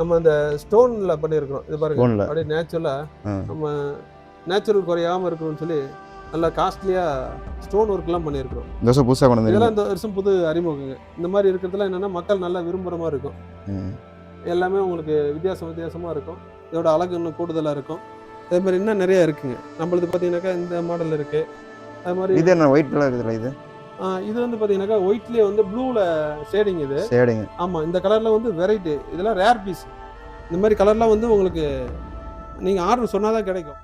நம்ம அந்த ஸ்டோன்ல பண்ணியிருக்கிறோம். இது பாருங்க, ஸ்டோன்ல அப்படியே நேச்சுரலா ஆ நம்ம நேச்சுரல் குறையாம இருக்கணும்னு சொல்லி நல்லா காஸ்ட்லியா ஸ்டோன் ஒர்க்லாம் பண்ணியிருக்கிறோம். இந்த வருஷம் புதுசாக கொண்டு இதெல்லாம் வந்திருக்கீங்க. இந்த வருஷம் புது அறிமுகங்க. இந்த மாதிரி இருக்கிறதுலாம் என்னன்னா மக்கள் நல்லா விரும்புகிற மாதிரி இருக்கும். ம். எல்லாமே உங்களுக்கு வித்தியாசமா இருக்கும். இதோட அழகு இன்னும் கூடுதலா இருக்கும். அதே மாதிரி இன்னும் நிறைய இருக்குங்க. நம்மளது பார்த்தீங்கன்னாக்கா இந்த மாடல் இருக்கு. அது மாதிரி இது என்ன ஒயிட் கலர் இருக்குதுல்ல இது? இது வந்து பார்த்தீங்கன்னாக்கா ஒயிட்லேயே வந்து ப்ளூல ஷேடிங் இது. ஷேடிங். ஆமாம், இந்த கலரில் வந்து வெரைட்டி. இதெல்லாம் ரேர் பீஸ். இந்த மாதிரி கலர்லாம் வந்து உங்களுக்கு நீங்கள் ஆர்டர் சொன்னால் தான் கிடைக்கும்.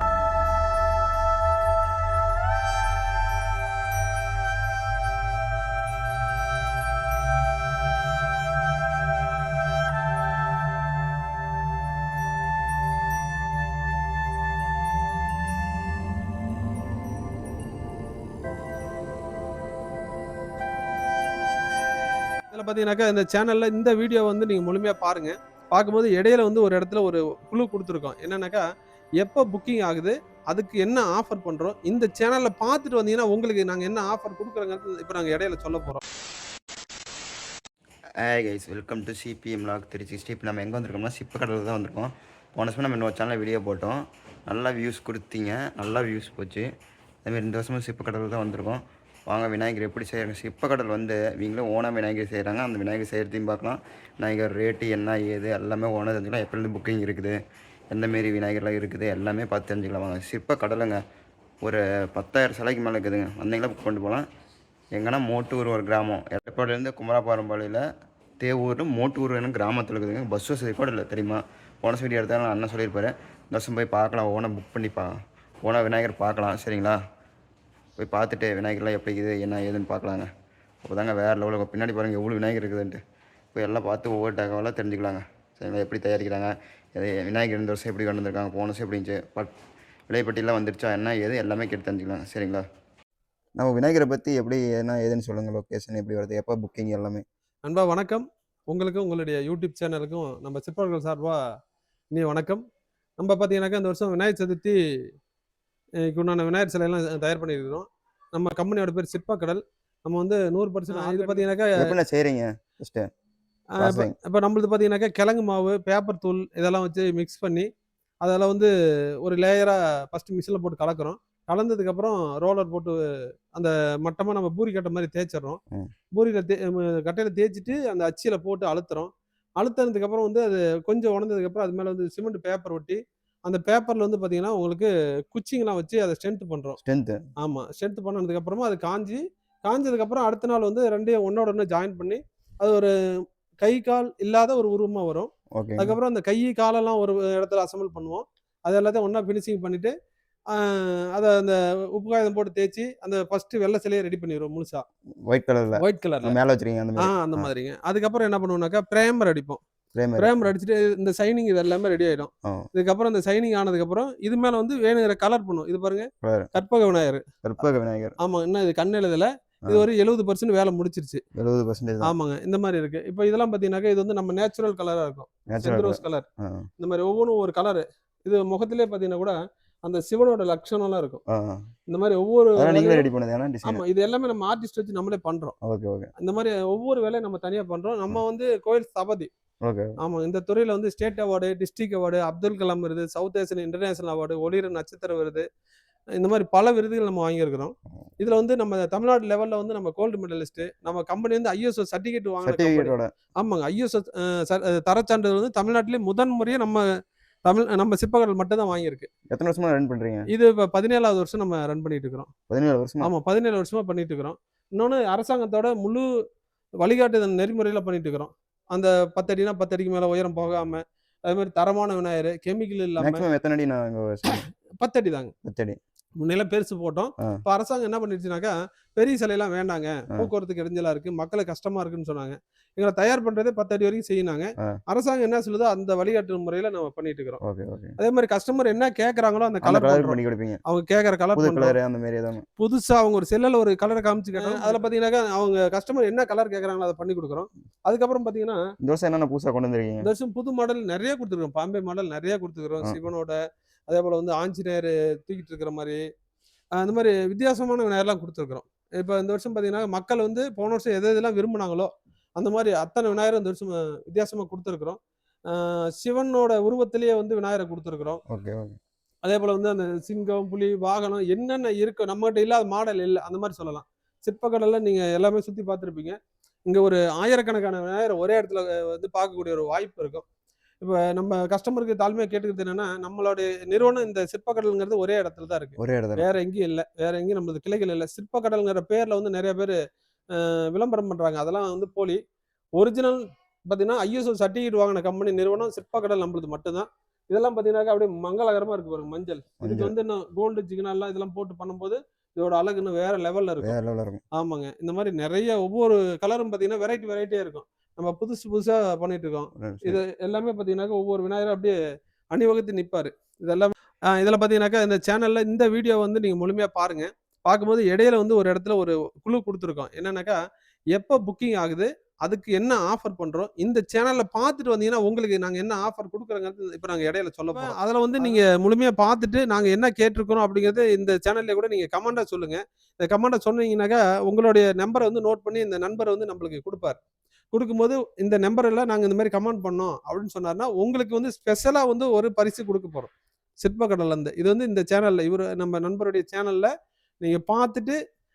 இதில் பார்த்தீங்கன்னாக்கா இந்த சேனலில் இந்த வீடியோ வந்து நீங்கள் முழுமையாக பாருங்கள். பார்க்கும்போது இடையில வந்து ஒரு இடத்துல ஒரு குழு கொடுத்துருக்கோம். என்னன்னாக்கா எப்போ புக்கிங் ஆகுது, அதுக்கு என்ன ஆஃபர் பண்ணுறோம், இந்த சேனலில் பார்த்துட்டு வந்தீங்கன்னா உங்களுக்கு நாங்கள் என்ன ஆஃபர் கொடுக்குறோங்கிறது இப்போ நாங்கள் இடையில சொல்ல போகிறோம். Hi guys, welcome to CBM log 360. இப்போ நம்ம எங்கே வந்திருக்கோம்னா சிப்பக்கடலில் தான் வந்திருக்கோம். போன வருஷம் நம்ம இன்னொரு சேனலில் வீடியோ போட்டோம், நல்லா வியூஸ் கொடுத்தீங்க, நல்லா வியூஸ் போச்சு. அதேமாதிரி இந்த வருஷமும் சிப்பக்கடலில் தான் வந்திருக்கோம். வாங்க விநாயகர் எப்படி செய்கிறாங்க. சிப்பக்கடல் வந்து இவங்களும் ஓனாக விநாயகர் செய்கிறாங்க. அந்த விநாயகர் செய்கிறதையும் பார்க்கலாம். விநாயகர் ரேட்டு என்ன ஏது எல்லாமே ஓனாக தெரிஞ்சுக்கலாம். எப்போலேருந்து புக்கிங் இருக்குது, எந்தமாரி விநாயகர்லாம் இருக்குது எல்லாமே பார்த்து தெரிஞ்சுக்கலாம். வாங்க. சிப்பக்கடலுங்க ஒரு 10,000 சிலைக்கு மேலே இருக்குதுங்க. வந்தீங்களா புக் பண்ணிட்டு போகலாம். எங்கன்னா மோட்டூர் ஒரு கிராமம், எடப்பாடியிலேருந்து குமராபாரம்பாளையில் தேவூர் மோட்டூர் வேணும் கிராமத்தில் இருக்குதுங்க. பஸ் வசதி கூட இல்லை தெரியுமா. போன வீடியோ எடுத்தாலும் அண்ணன் சொல்லியிருப்பாரு. இந்த வருஷம் போய் பார்க்கலாம், ஓனாக புக் பண்ணிப்பா, ஓனாக விநாயகர் பார்க்கலாம். சரிங்களா, போய் பார்த்துட்டு விநாயகர்லாம் எப்படி இருக்குது என்ன ஏதுன்னு பார்க்கலாங்க. அப்போ தாங்க வேறு லெவலில் பின்னாடி பாருங்கள் எவ்வளோ விநாயகர் இருக்குதுன்ட்டு. இப்போ எல்லாம் பார்த்து ஒவ்வொரு தகவலாக தெரிஞ்சுக்கலாங்க. சரிங்களா, எப்படி தயாரிக்கிறாங்க, விநாயகர் இந்த வருஷம் எப்படி கொண்டு வந்திருக்காங்க, போன வருஷம் எப்படி இருந்துச்சு, விலைப்பட்டியெல்லாம் வந்துருச்சா என்ன ஏது எல்லாமே கேட்டு தெரிஞ்சுக்கலாங்க. சரிங்களா, நம்ம விநாயகரை பற்றி எப்படி என்ன ஏதுன்னு சொல்லுங்கள். லொக்கேஷன் எப்படி வருது, எப்போ புக்கிங் எல்லாமே. அன்பா வணக்கம். உங்களுக்கும் உங்களுடைய யூடியூப் சேனலுக்கும் நம்ம சிற்பர்கள் சார்பாக நீ வணக்கம். நம்ம பார்த்தீங்கன்னாக்கா இந்த வருஷம் விநாயகர் சதுர்த்தி உண்டான விநாயகர் சிலையெல்லாம் தயார் பண்ணியிருக்கிறோம். நம்ம கம்பெனியோட பேர் சிற்பக்கடல். நம்ம வந்து 100% இது பார்த்தீங்கன்னாக்கா எப்படி செய்கிறீங்க ஃபஸ்ட்டு? இப்போ நம்மளது பார்த்தீங்கன்னாக்கா கிழங்கு மாவு, பேப்பர் தூள் இதெல்லாம் வச்சு மிக்ஸ் பண்ணி அதெல்லாம் வந்து ஒரு லேயராக ஃபஸ்ட்டு மிஷினில் போட்டு கலக்கிறோம். கலந்ததுக்கப்புறம் ரோலர் போட்டு அந்த மட்டமாக நம்ம பூரி கட்டை மாதிரி தேய்ச்சிட்றோம். பூரியில் கட்டையில் தேய்ச்சிட்டு அந்த அச்சியில் போட்டு அழுத்துறோம். அழுத்தினதுக்கப்புறம் வந்து அது கொஞ்சம் உணர்ந்ததுக்கப்புறம் அது மேலே வந்து சிமெண்ட் பேப்பர் ஒட்டி அந்த பேப்பரில் வந்து பார்த்தீங்கன்னா உங்களுக்கு குச்சிங்கெலாம் வச்சு அதை ஸ்ட்ரென்த் பண்ணுறோம். ஆமாம், ஸ்ட்ரென்த் பண்ணதுக்கப்புறமா அது காஞ்சதுக்கப்புறம் அடுத்த நாள் வந்து ரெண்டையும் ஒன்றோட ஒன்று ஜாயின் பண்ணி அது ஒரு கை கால் இல்லாத ஒரு உருவமாக வரும். அதுக்கப்புறம் அந்த கை காலெல்லாம் ஒரு இடத்துல அசம்பிள் பண்ணுவோம். அது எல்லாத்தையும் ஒன்றா ஃபினிஷிங் பண்ணிவிட்டு அதை அந்த உப்பு காயம் போட்டு தேய்ச்சி அந்த ஃபர்ஸ்ட் வெள்ளை சிலையை ரெடி பண்ணிடுவோம் முழுசா. ஒயிட் கலர்ல மேலே வச்சிருக்கீங்க அந்த மாதிரிங்க. அதுக்கப்புறம் என்ன பண்ணுவோம்னாக்கா பிரேமர் அடிப்போம். பிரேமர் அடிச்சுட்டு இந்த சைனிங் இது எல்லாமே ரெடி ஆயிடும். இதுக்கப்புறம் இந்த சைனிங் ஆனதுக்கப்புறம் இது மேல வந்து வேணுங்கிற கலர் பண்ணும். இது பாருங்க, கற்பக விநாயகர். ஆமா, இன்னும் இது கண் எழுதல. இது ஒரு 70% வேலை முடிச்சிருச்சு. 70%. ஆமாங்க, இந்த மாதிரி இருக்கு. இப்போ இதெல்லாம் பாத்தீங்கன்னாக்கா இது வந்து நம்ம நேச்சுரல் கலரா இருக்கும். செந்தூரோஸ் கலர். இந்த மாதிரி ஒவ்வொன்றும் ஒரு கலர். இது முகத்திலே பாத்தீங்கன்னா கூட அந்த சிவனோட லட்சணம்லாம் இருக்கும். இந்த மாதிரி ஒவ்வொரு ஆமா, இது எல்லாமே நம்ம ஆர்டிஸ்ட் வச்சு நம்மளே பண்றோம். இந்த மாதிரி ஒவ்வொரு வேலையும் நம்ம தனியா பண்றோம். நம்ம வந்து கோயில் ஸ்தபதி. ஆமா, இந்த துறையில வந்து state award, district award, Abdul Kalam விருது, சவுத் ஏசியன் இன்டர்நேஷனல் அவார்டு, ஒளிர நட்சத்திர விருது, இந்த மாதிரி பல விருதுகள் நம்ம வாங்கியிருக்கிறோம். இதுல வந்து நம்ம தமிழ்நாடு லெவல்ல வந்து நம்ம கோல்டு மெடலிஸ்ட். நம்ம கம்பெனி வந்து ஐஎஸ்ஓ சர்டிஃபிகேட் வாங்கின. ஆமாங்க, ஐஎஸ்ஓ தரச்சான்றிதழ் வந்து தமிழ்நாட்டிலே முதன் முறையே நம்ம சிற்பக்கடல் மட்டும் தான் வாங்கியிருக்கு. எத்தனை வருஷமா ரன் பண்றீங்க? இது இப்போ 17வது வருஷம் நம்ம ரன் பண்ணிட்டு இருக்கிறோம். 17 வருஷமா? ஆமா, 17 வருஷமா பண்ணிட்டு இருக்கிறோம். இன்னொன்று அரசாங்கத்தோட முழு வழிகாட்டுதல் நெறிமுறையில பண்ணிட்டு இருக்கிறோம். அந்த 10 அடினா 10 அடிக்கு மேல உயரம் போகாம, அதே மாதிரி தரமான விநாயகர், கெமிக்கல் இல்லாம. எத்தனை அடி? 10 அடி தாங்க. 10 அடி முன்னெல்லாம் பெருசு போட்டோம். இப்போ அரசாங்கம் என்ன பண்ணிடுச்சுனாக்கா பெரிய சிலையெல்லாம் வேண்டாங்க, போக்குவரத்துக்கு இடைஞ்சலா இருக்கு, மக்களை கஷ்டமா இருக்குன்னு சொன்னாங்க. எங்களை தயார் பண்றதே 10 அடி வரைக்கும் செய்யினாங்க. அரசாங்கம் என்ன சொல்லுதோ அந்த வழிகாட்டு முறையில நம்ம பண்ணிட்டு இருக்கிறோம். அதே மாதிரி கஸ்டமர் என்ன கேட்கறாங்களோ அந்த கலர் பண்ணி கொடுப்பீங்க. அவங்க கேட்கற கலர் அந்த மாதிரி ஏதாவது புதுசா அவங்க ஒரு செல்லில் ஒரு கலரை காமிச்சு கேட்டோம். அதில் பார்த்தீங்கன்னாக்கா அவங்க கஸ்டமர் என்ன கலர் கேட்கறாங்களோ அதை பண்ணி கொடுக்குறோம். அதுக்கப்புறம் பார்த்தீங்கன்னா இந்த வருஷம் என்னென்ன புதுசாக கொண்டு வந்திருக்கீங்க? இந்த வருஷம் புது மாடல் நிறைய கொடுத்துருக்கோம். பாம்பே மாடல் நிறைய கொடுத்துருக்கோம். சிவனோட அதே போல் வந்து ஆஞ்சநேயர் தூக்கிட்டு இருக்கிற மாதிரி அந்த மாதிரி வித்தியாசமான விநாயகர்லாம் கொடுத்துருக்குறோம். இப்போ இந்த வருஷம் பார்த்தீங்கன்னா மக்கள் வந்து போன வருஷம் எதெல்லாம் விரும்பினாங்களோ அந்த மாதிரி அத்தனை விநாயகர் இந்த வருஷம் வித்தியாசமாக கொடுத்துருக்குறோம். சிவனோட உருவத்திலேயே வந்து விநாயகரை கொடுத்துருக்குறோம். Okay, okay. அதே போல வந்து அந்த சிங்கம், புலி, வாகனம் என்னென்ன இருக்கு நம்மகிட்ட இல்லாத மாடல் இல்ல. அந்த மாரி சொல்லலாம். சிற்பக்கடல்ல நீங்க எல்லாமே சுத்தி பார்த்துருப்பீங்க. இங்க ஒரு ஆயிரக்கணக்கான விநாயகர் ஒரே இடத்துல வந்து பார்க்கக்கூடிய ஒரு வாய்ப்பு இருக்கும். இப்ப நம்ம கஸ்டமருக்கு தாழ்மையா கேட்டுக்கிறது என்னன்னா, நம்மளுடைய நிறுவனம் இந்த சிற்பக்கடல்ங்கிறது ஒரே இடத்துல தான் இருக்கு. ஒரே இடத்துல. வேற எங்கேயும் இல்ல. வேற எங்கேயும் நம்மளது கிளைகள் இல்ல. சிற்பக்கடல்ங்கிற பேர்ல வந்து நெறைய பேரு விளம்பரம் பண்றாங்க. அதெல்லாம் வந்து போலி. ஒரிஜினல் பார்த்தீங்கன்னா, ஐஎஸ்ஓ சர்டிஃபிகேட் வாங்குன கம்பெனி நிறுவனம் சிற்பக்கடல் நம்மளது மட்டும் தான். இதெல்லாம் பார்த்தீங்கன்னாக்கா, அப்படியே மங்களகரமா இருக்கு பாருங்க மஞ்சள். இதுக்கு மஞ்சள். வந்து இன்னும் கோல்டு, ஜிகினால்லாம் இதெல்லாம் போட்டு பண்ணும்போது, இதோட அழகு இன்னும் வேற லெவல்ல இருக்கும். வேற லெவல்ல இருக்கும். ஆமாங்க. இந்த மாரி நெறைய ஒவ்வொரு கலரும் பார்த்தீங்கன்னா, வெரைட்டியா இருக்கும். நம்ம புதுசு புதுசா பண்ணிட்டு இருக்கோம். சரி. இது எல்லாமே பார்த்தீங்கன்னாக்கா, ஒவ்வொரு விநாயகரும் அப்படியே அணிவகுத்து நிப்பாரு. இதெல்லாம் இதில பார்த்தீங்கன்னாக்கா, இந்த சேனல்ல இந்த வீடியோ வந்து நீங்க முழுமையா பாருங்க. பார்க்கும்போது இடையில வந்து ஒரு இடத்துல ஒரு குழு குடுத்துருக்கோம். என்னன்னாக்கா, எப்ப புக்கிங் ஆகுது? அதுக்கு என்ன ஆஃபர் பண்றோம்? இந்த சேனல்ல பார்த்துட்டு வந்தீங்கன்னா, உங்களுக்கு நாங்க என்ன ஆஃபர் குடுக்குறோங்கிறது இப்ப நாங்க இடையில சொல்லப் போறோம். அதுல வந்து நீங்க முழுமையா பார்த்துட்டு, நாங்க என்ன கேட்டிருக்கிறோம் அப்படிங்கிறது இந்த சேனல்ல கூட நீங்க கமெண்ட்டா சொல்லுங்க. இந்த கமெண்ட்ட சொன்னீங்கன்னாக்கா, உங்களுடைய நம்பர வந்து நோட் பண்ணி இந்த நண்பர் வந்து நம்மளுக்கு குடுப்பார். குடுக்கும்போது, இந்த நம்பர்ல நாங்க இந்த மாரி கமெண்ட் பண்ணோம் அப்படின்னு சொன்னாருன்னா, உங்களுக்கு வந்து ஸ்பெஷலா வந்து ஒரு பரிசு குடுக்க போறோம். சிற்பக்கடல்லருந்து. இது வந்து இந்த சேனல்ல இவரு நம்ம நண்பருடைய சேனல்ல நீங்க பார்த்துட்டு,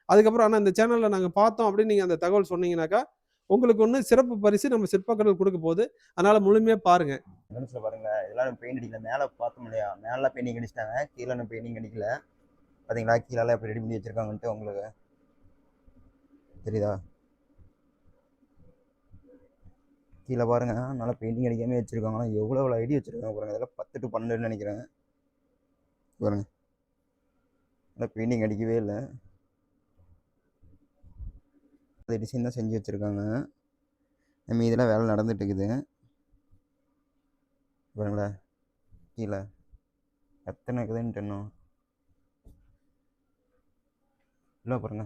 அதுக்கப்புறம் ஆனா இந்த சேனல்ல நாங்க பார்த்தோம் அப்படின்னு நீங்க அந்த தகவல் சொன்னீங்கன்னாக்கா, உங்களுக்கு ஒண்ணு சிறப்பு பரிசு நம்ம சிற்பக்கடல் குடுக்க போது. அதனால முழுமையா பாருங்க. கவனிச்சுல பாருங்களேன். இதெல்லாம் பெயிண்ட் அடிக்கல. மேலே பார்த்தோம் இல்லையா? மேலலாம் பெயிண்டிங் அடிச்சிட்டாங்க. கீழே இன்னும் பெயிண்டிங் அடிக்கல. பார்த்தீங்களா? கீழலாம் எப்படி ரெடி பண்ணி வச்சிருக்காங்கன்ட்டு உங்களுக்கு தெரியுதா? கீழே பாருங்க. நல்லா பெயிண்டிங் அடிக்காம வச்சிருக்காங்க. ஆனால் எவ்வளோ ஐடி வச்சிருக்காங்க பாருங்க. இதெல்லாம் 10 to 12ன்னு நினைக்கிறேன். பாருங்க. நல்லா பெயிண்டிங் அடிக்கவே இல்லை. அந்த டிசைன் தான் செஞ்சு வச்சிருக்காங்க. மீதெல்லாம் வேலை நடந்துட்டு இருக்குது. பாருங்களேன். கீழே எத்தனை இருக்குதுன்ட்டு இன்னும் இல்லை பாருங்க.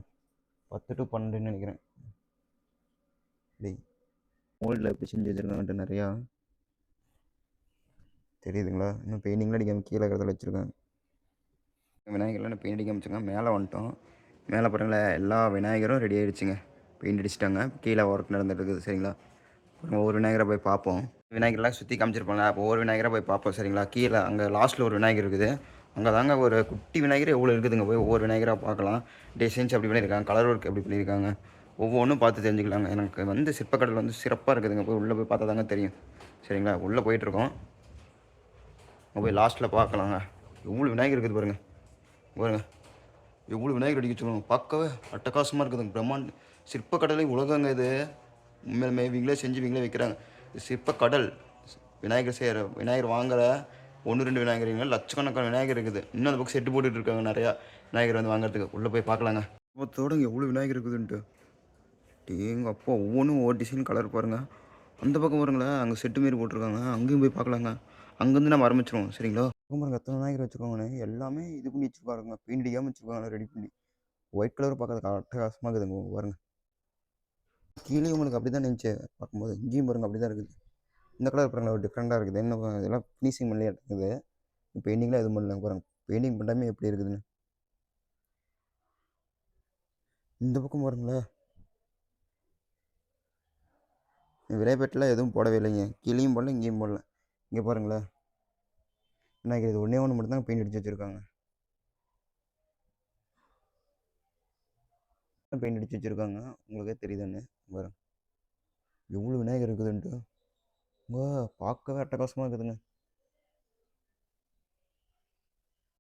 10 to 12ன்னு நினைக்கிறேன். மோல்டில் எப்படி செஞ்சு வச்சுருக்காங்கன்ட்டு நிறையா தெரியுதுங்களா? இன்னும் பெயிண்டிங்லாம் அடிக்காமல் கீழே இருக்கிறதுல வச்சுருக்காங்க. விநாயகர்லாம் பெயிண்ட் அடிக்காமல் வச்சுருக்காங்க. மேலே வந்துட்டோம். மேலே பாருங்களேன், எல்லா விநாயகரும் ரெடி ஆகிடுச்சுங்க. பெயிண்ட் அடிச்சிட்டாங்க. கீழே ஒர்க் நடந்துட்டு இருக்குது. சரிங்களா? ஒவ்வொரு விநாயகரை போய் பார்ப்போம். விநாயகர்லாம் சுற்றி காமிச்சிருப்பாங்க. அப்போ ஒவ்வொரு விநாயகரை போய் பார்ப்போம். சரிங்களா? கீழே அங்கே லாஸ்ட்டில் ஒரு விநாயகர் இருக்குது. அங்கே தாங்க ஒரு குட்டி விநாயகர் எவ்வளோ இருக்குதுங்க. போய் ஒவ்வொரு விநாயகராக பார்க்கலாம். டிசைன்ஸ் எப்படி பண்ணியிருக்காங்க, கலர் ஒர்க் எப்படி பண்ணியிருக்காங்க, ஒவ்வொன்றும் பார்த்து தெரிஞ்சுக்கலாங்க. எனக்கு வந்து சிற்பக்கடல் வந்து சிறப்பாக இருக்குதுங்க. போய் உள்ளே போய் பார்த்தா தாங்க தெரியும். சரிங்களா? உள்ளே போயிட்டுருக்கோம். அங்கே போய் லாஸ்ட்டில் பார்க்கலாங்க. எவ்வளோ விநாயகர் இருக்குது பாருங்கள். பாருங்க எவ்வளோ விநாயகர் அடிக்க வச்சுக்கணும். பார்க்கவே அட்டகாசமாக இருக்குதுங்க. பிரம்மாண்ட சிற்பக்கடலை உலகங்க இது. உண்மையிலுமே இவங்களே செஞ்சு இவங்களே வைக்கிறாங்க. இது சிற்பக்கடல். விநாயகர் வாங்குற 1-2 விநாயகர் இல்லை, லட்சக்கணக்கான விநாயகர் இருக்குது. இன்னும் அந்த பக்கம் செட்டு போட்டுட்டு இருக்காங்க நிறையா விநாயகர் வந்து வாங்குறதுக்கு. உள்ளே போய் பார்க்கலாங்க. இப்போத்தோட எவ்வளோ விநாயகர் இருக்குதுன்ட்டு. எங்கள் அப்பா ஒவ்வொன்றும் ஒவ்வொரு டிசைன் கலர் பாருங்கள். அந்த பக்கம் பாருங்களேன், அங்கே செட்டு மாரி போட்டிருக்காங்க. அங்கேயும் போய் பார்க்கலாங்க. அங்கேருந்து நம்ம ஆரம்பிச்சிருவோம். சரிங்களா? பாருங்க எத்தனை விநாயகர் வச்சுருக்காங்கன்னு. எல்லாமே இது பண்ணி வச்சுருக்காருங்க. பெயிண்ட் அடிக்காமல் வச்சுருக்காங்க. ரெடி பண்ணி ஒயிட் கலர் பார்க்கறதுக்கு அட்டகாசமாக இருக்குதுங்க. பாருங்க. கீழே உங்களுக்கு அப்படி தான் நினச்சி பார்க்கும்போது இங்கேயும் பாருங்க அப்படி தான் இருக்குது. இந்த கலர் பாருங்களா ஒரு டிஃப்ரெண்ட்டாக இருக்குது. என்ன இதெல்லாம் ஃபினிஷிங் பண்ணலையா இருக்குது. பெயிண்டிங்லாம் எதுவும் பண்ணல பாருங்க. பெயிண்டிங் பண்ணாமே எப்படி இருக்குதுன்னு. இந்த பக்கம் பாருங்களேன், விலைப்பேட்டில் எதுவும் போடவே இல்லைங்க. கீழேயும் போடல, இங்கேயும் போடல. இங்கே பாருங்களேன், என்ன இது ஒன்றே ஒன்று மட்டும் தான் பெயிண்ட் அடித்து வச்சுருக்காங்க. பெயிண்ட் அடித்து வச்சுருக்காங்க. உங்களுக்கே தெரியுதுன்னு பாருங்க. எவ்வளோ விநாயகர் இருக்குதுன்ட்டு. பார்க்கவே அட்டகாசமாக இருக்குதுங்க.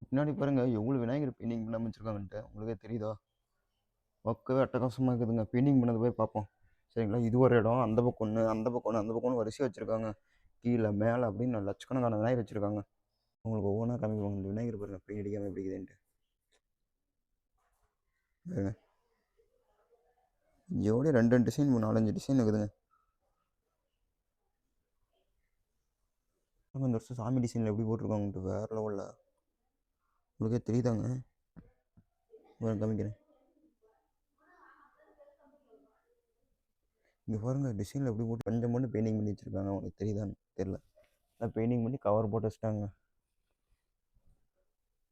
பின்னாடி பாருங்க எவ்வளோ விநாயகர் பெயிண்டிங் பண்ணாமல் வச்சுருக்காங்கன்ட்டு. உங்களுக்கே தெரியுதா? பார்க்கவே அட்டகாசமாக இருக்குதுங்க. பெயிண்டிங் பண்ணது போய் பார்ப்போம். சரிங்களா? இது ஒரு இடம். அந்த பக்கம் ஒன்று, அந்த பக்கம் ஒன்று, அந்த பக்கம் ஒன்று வரிசையாக வச்சுருக்காங்க. கீழே மேலே அப்படின்னு லட்சக்கணக்கான விநாயகர் வச்சுருக்காங்க. உங்களுக்கு ஒவ்வொன்றா காமிப்பாங்க. இந்த விநாயகர் பாருங்கள் பெயிண்ட் அடிக்காமல் எப்படி இருக்குதுன்ட்டு. பாருங்க ஜோடி 2 டிசைன் 4-5 டிசைன் இருக்குதுங்க. இந்த வருஷம் சாமி டிசைனில் எப்படி போட்டிருக்காங்கன்ட்டு வேறு லெவலில். உங்களுக்கே தெரியுதாங்க? காமிக்கிறேன். இங்கே பாருங்க டிசைனில் எப்படி போட்டு கொஞ்சம் மட்டும் பெயிண்டிங் பண்ணி வச்சுருக்காங்க. உங்களுக்கு தெரியுதான்னு தெரில. அதான் பெயிண்டிங் பண்ணி கவர் போட்டு வச்சுட்டாங்க.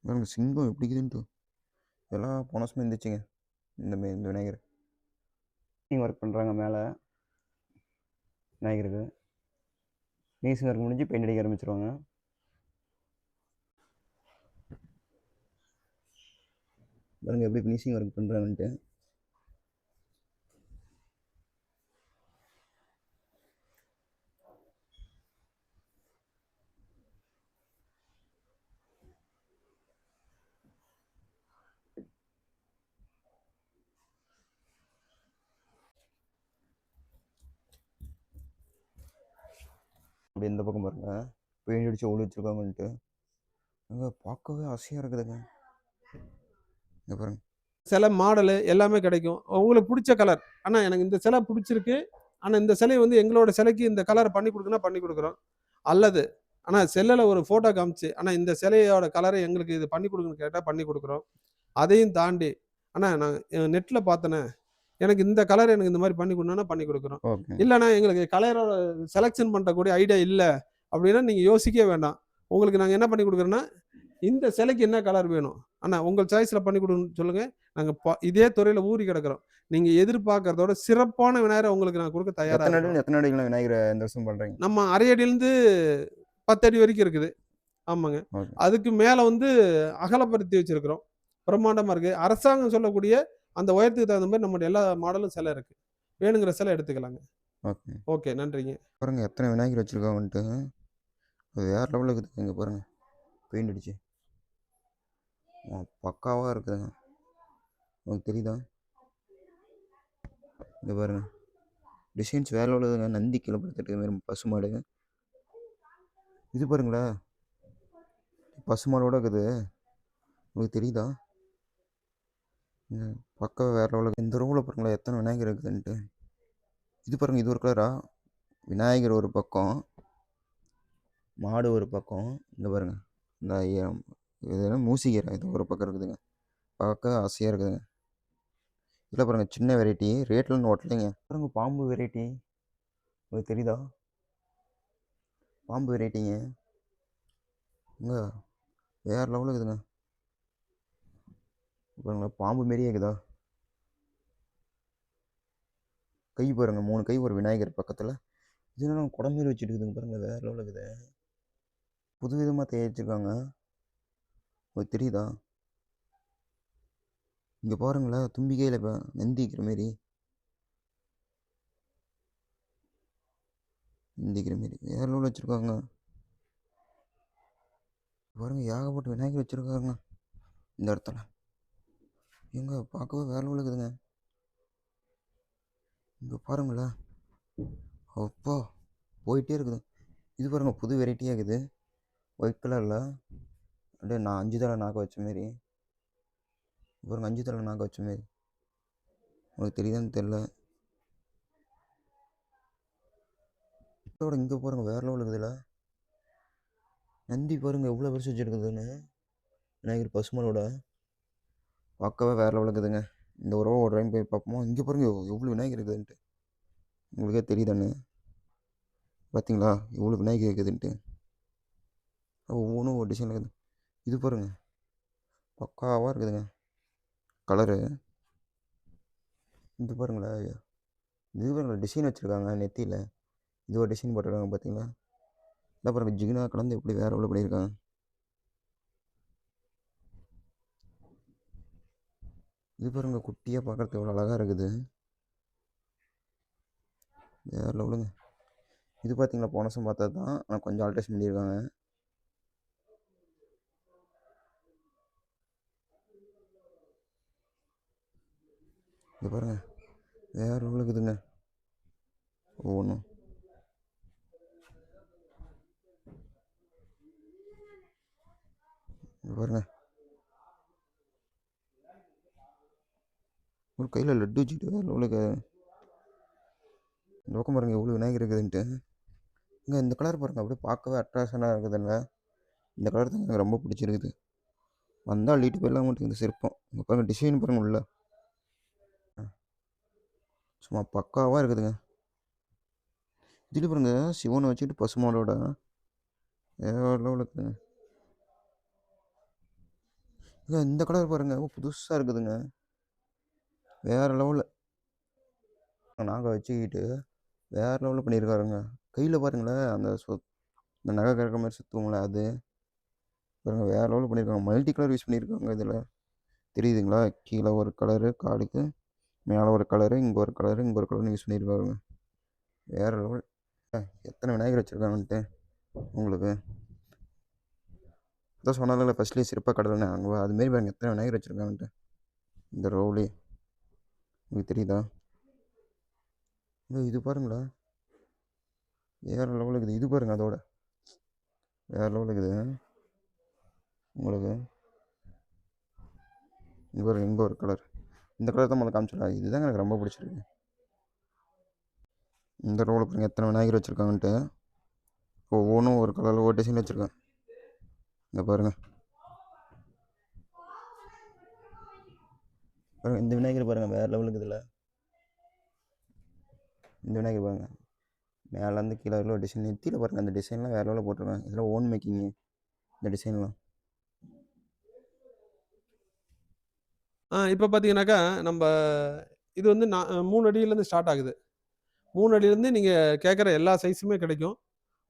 பாருங்க சிங்கம் எப்படி இருக்குதுன்ட்டு. இதெல்லாம் போன வருஷமே இருந்துச்சுங்க. இந்த விநாயகர் ஒர்க் பண்ணுறாங்க மேலே விநாயகருக்கு. ஃபினிஷிங் ஒர்க் முடிஞ்சு பெயிண்ட் அடிக்க ஆரம்பிச்சிருவாங்க. பாருங்க எப்படி ஃபினிஷிங் ஒர்க் பண்ணுறாங்கன்ட்டு. அப்படி இந்த பக்கம் பாருங்க பெயிண்ட் அடிச்சு ஒளி வச்சிருக்காங்கன்ட்டு. அங்கே பார்க்கவே ஆசையாக இருக்குதுங்க. இங்கே பாருங்க சிலை மாடலு எல்லாமே கிடைக்கும். உங்களுக்கு பிடிச்ச கலர், அண்ணா எனக்கு இந்த சிலை பிடிச்சிருக்கு, ஆனால் இந்த சிலையை வந்து எங்களோட சிலைக்கு இந்த கலரை பண்ணி கொடுக்குன்னா பண்ணி கொடுக்குறோம். அல்லது ஆனால் செல்லில் ஒரு ஃபோட்டோ காமிச்சு ஆனால் இந்த சிலையோட கலரை எங்களுக்கு இது பண்ணி கொடுக்குன்னு கேட்டால் பண்ணி கொடுக்குறோம். அதையும் தாண்டி அண்ணா நான் நெட்டில் பார்த்தேனே, எனக்கு இந்த கலர் எனக்கு இந்த மாதிரி பண்ணி கொடுனா பண்ணி கொடுக்குறோம். ஓகே இல்லைண்ணா எங்களுக்கு கலரோட செலெக்ஷன் பண்ணக்கூடிய ஐடியா இல்லை அப்படின்னா நீங்கள் யோசிக்கவே வேண்டாம். உங்களுக்கு நாங்கள் என்ன பண்ணி கொடுக்குறோன்னா, இந்த சிலைக்கு என்ன கலர் வேணும் அண்ணா உங்கள் சாய்ஸில் பண்ணி கொடுன்னு சொல்லுங்கள். நாங்கள் இதே துறையில் ஊறி கிடக்குறோம். நீங்கள் எதிர்பார்க்கறதோட சிறப்பான விநாயகரை உங்களுக்கு நான் கொடுக்க தயாராக எத்தனை இருக்கோம். அடி எத்தனை அடிக்கலாம் விநாயகரை இந்த வருஷம் பண்ணுறீங்க? நம்ம அரை அடியிலேருந்து 10 அடி வரைக்கும் இருக்குது. ஆமாங்க. ஓகே அதுக்கு மேலே வந்து அகலப்படுத்தி வச்சிருக்கிறோம். பிரம்மாண்டமாக இருக்குது. அரசாங்கம் சொல்லக்கூடிய அந்த உயரத்துக்கு தகுந்த மாதிரி நம்மளுடைய எல்லா மாடலும் சிலை இருக்குது. வேணுங்கிற சிலை எடுத்துக்கலாங்க. ஓகே ஓகே நன்றிங்க. பாருங்க எத்தனை விநாயகர் வச்சுருக்காங்கன்ட்டு. அது வேறு லெவலில் இருக்குது. இங்கே பாருங்கள் பெயிண்ட் அடிச்சு பக்காவாக இருக்குதுங்க. உங்களுக்கு தெரியுதா? இங்கே பாருங்க டிசைன்ஸ் வேறு லெவலுங்க. நந்தி கீழே படுத்துட்டு மாரி பசுமாடு. இது பாருங்களேன் பசுமாடோட இருக்குது. உங்களுக்கு தெரியுதா? பக்காவாக வேறு லெவலுக்கு. இந்த ரோவில் பாருங்களேன் எத்தனை விநாயகர் இருக்குதுன்ட்டு. இது பாருங்கள் இது ஒரு கலரா? விநாயகர் ஒரு பக்கம், மாடு ஒரு பக்கம். இந்த பாருங்க இந்த இது மூசிகரை இது ஒரு பக்கம் இருக்குதுங்க. பார்க்க ஆசையாக இருக்குதுங்க. இதில் பாருங்கள் சின்ன வெரைட்டி ரேட்லன்னு ஓட்டலைங்க. பாருங்க பாம்பு வெரைட்டி. உங்களுக்கு தெரியுதா? பாம்பு வெரைட்டிங்க. இங்கே வேறு லெவலில் இருக்குதுங்க. பாருங்களா பாம்பு மாரியே இருக்குதா? கை பாருங்க 3 கை ஒரு விநாயகர் பக்கத்தில். இது என்ன குடம் மாரி வச்சுட்டு இருக்குதுங்க. பாருங்கள் வேறு லெவலில் இருக்குது. புது விதமாக தயாரிச்சிருக்காங்க. உங்களுக்கு தெரியுதா? இங்கே பாருங்களேன் தும்பிக்கையில் இப்போ நந்திக்கிற மாரி நந்திக்கிற மாரி வேறு லெவலில் வச்சுருக்காங்க. பாருங்க ஏகப்பட்ட விநாயகர் வச்சுருக்காங்க இந்த இடத்துல. எங்க பார்க்கவே வேறு லெவலில் இருக்குதுங்க. இங்கே பாருங்களேன் அப்பா போயிட்டே இருக்குது. இது பாருங்கள் புது வெரைட்டியாக இருக்குது. ஒயிட் கலரில் அப்படியே நான் 5 தலை நாக்க வச்ச மாரி. பாருங்க 5 தலை நாக்க வச்ச மாரி. உங்களுக்கு தெரியுதான்னு தெரில. இதோட இங்கே பாருங்கள் வேறு லெவலில் இருக்குதுல்ல. நந்தி பாருங்கள் எவ்வளோ வருஷம் வச்சுருக்குதுன்னு. விநாயகர் பசுமலோட பார்க்கவே வேறு லெவலில் இருக்குதுங்க. இந்த ஒரு டைம் போய் பார்ப்போமா? இங்கே பாருங்கள் எவ்வளோ விநாயகர் இருக்குதுன்ட்டு. உங்களுக்கே தெரியுதானே? பார்த்தீங்களா எவ்வளோ விநாயகர் இருக்குதுன்ட்டு. ஒவ்வொன்றும் ஒரு டிசைன் இருக்குது. இது பாருங்கள் பக்காவாக இருக்குதுங்க கலரு. இது பாருங்களேன் இது பாருங்கள் டிசைன் வச்சுருக்காங்க நெத்தியில். இது ஒரு டிசைன் போட்டிருக்காங்க பார்த்தீங்களா? இதை பாருங்கள் ஜிகினா கலந்து எப்படி வேறு எவ்வளோ பண்ணியிருக்காங்க. இது பாருங்கள் குட்டியாக பார்க்குறதுக்கு எவ்வளோ அழகாக இருக்குது. வேறு லெவலுங்க. இது பார்த்தீங்களா போன வருஷம் பார்த்தது தான். ஆனால் கொஞ்சம் ஆல்ட்ரேஷன் பண்ணியிருக்காங்க. இது பாருங்கள் வேறு லெவலில் இருக்குதுங்க ஒவ்வொன்றும். இது பாருங்க ஒரு கையில் லட்டு வச்சுக்கிட்டு வேறு லெவலுக்கு. இந்த பக்கம் பாருங்கள் எவ்வளோ விநாயகர் இருக்குதுன்ட்டு. இங்கே இந்த கலர் பாருங்கள் அப்படியே பார்க்கவே அட்ராக்ஷனாக இருக்குதுல்ல. இந்த கலர் தான் எனக்கு ரொம்ப பிடிச்சிருக்குது. வந்தால் அள்ளிட்டு போயிடலாம் மாட்டேங்குது இந்த சிற்பம். இங்கே பாருங்கள் டிசைன் பாருங்கள் உள்ள சும்மா பக்காவாக இருக்குதுங்க. இதில் பாருங்க சிவனை வச்சுக்கிட்டு பசுமாடோட வேறு லெவலில் இருக்குதுங்க. இந்த கலர் பாருங்கள் புதுசாக இருக்குதுங்க. வேறு லெவலில் நாங்கள் வச்சுக்கிட்டு வேறு லெவலில் பண்ணியிருக்காருங்க. கையில் பாருங்களேன் அந்த இந்த நகை கறக்கிற மாதிரி சுற்றுவோம்ல அது பாருங்கள், வேறு லெவலில் பண்ணியிருக்காங்க. மல்டி கலர் யூஸ் பண்ணியிருக்காங்க இதில், தெரியுதுங்களா? கீழே ஒரு கலரு காலுக்கு, மேலே ஒரு கலரு, இங்கே ஒரு கலரு, இங்கே ஒரு கலர்னு யூஸ் பண்ணியிருக்காருங்க. வேறு லெவல். எத்தனை விநாயகர் வச்சுருக்காங்கன்ட்டு உங்களுக்கு அதான் சொன்னால ஃபஸ்ட்லேயே சிறப்பாக கடலைன்னு அங்கே அதுமாரி பாருங்க எத்தனை விநாயகர் வச்சுருக்காங்கன்ட்டு இந்த ரோவ்லே உங்களுக்கு தெரியுதா? இது பாருங்களா, வேறு லெவலில் இருக்குது. இது பாருங்கள், அதோட வேறு லெவலில் இருக்குது உங்களுக்கு. இங்கே பாருங்க, இங்கே ஒரு கலர், இந்த கலர் தான் முதல்ல காமிச்சிடலாம். இதுதாங்க எனக்கு ரொம்ப பிடிச்சிருக்கு. இந்த ரோவில் பாருங்கள் எத்தனை விநாயகர் வச்சுருக்காங்கன்ட்டு. ஒவ்வொன்றும் ஒரு கலரில் ஒரு டிசைன் வச்சுருக்கேன். இங்கே பாருங்கள் பாருங்கள், இந்த விநாயகர் பாருங்கள் வேறு லெவலுக்கு. இதில் இந்த விநாயகர் பாருங்கள், மேலேருந்து கீழே உள்ள டிசைன் நெத்தியில் பாருங்கள், அந்த டிசைன்லாம் வேறு லெவலில் போட்டிருக்காங்க. இதெல்லாம் ஓன் மேக்கிங்கு இந்த டிசைன்லாம். இப்போ பார்த்தீங்கன்னாக்கா நம்ம இது வந்து 3 அடியிலேருந்து ஸ்டார்ட் ஆகுது. 3 அடியிலேருந்து நீங்கள் கேட்குற எல்லா சைஸுமே கிடைக்கும்.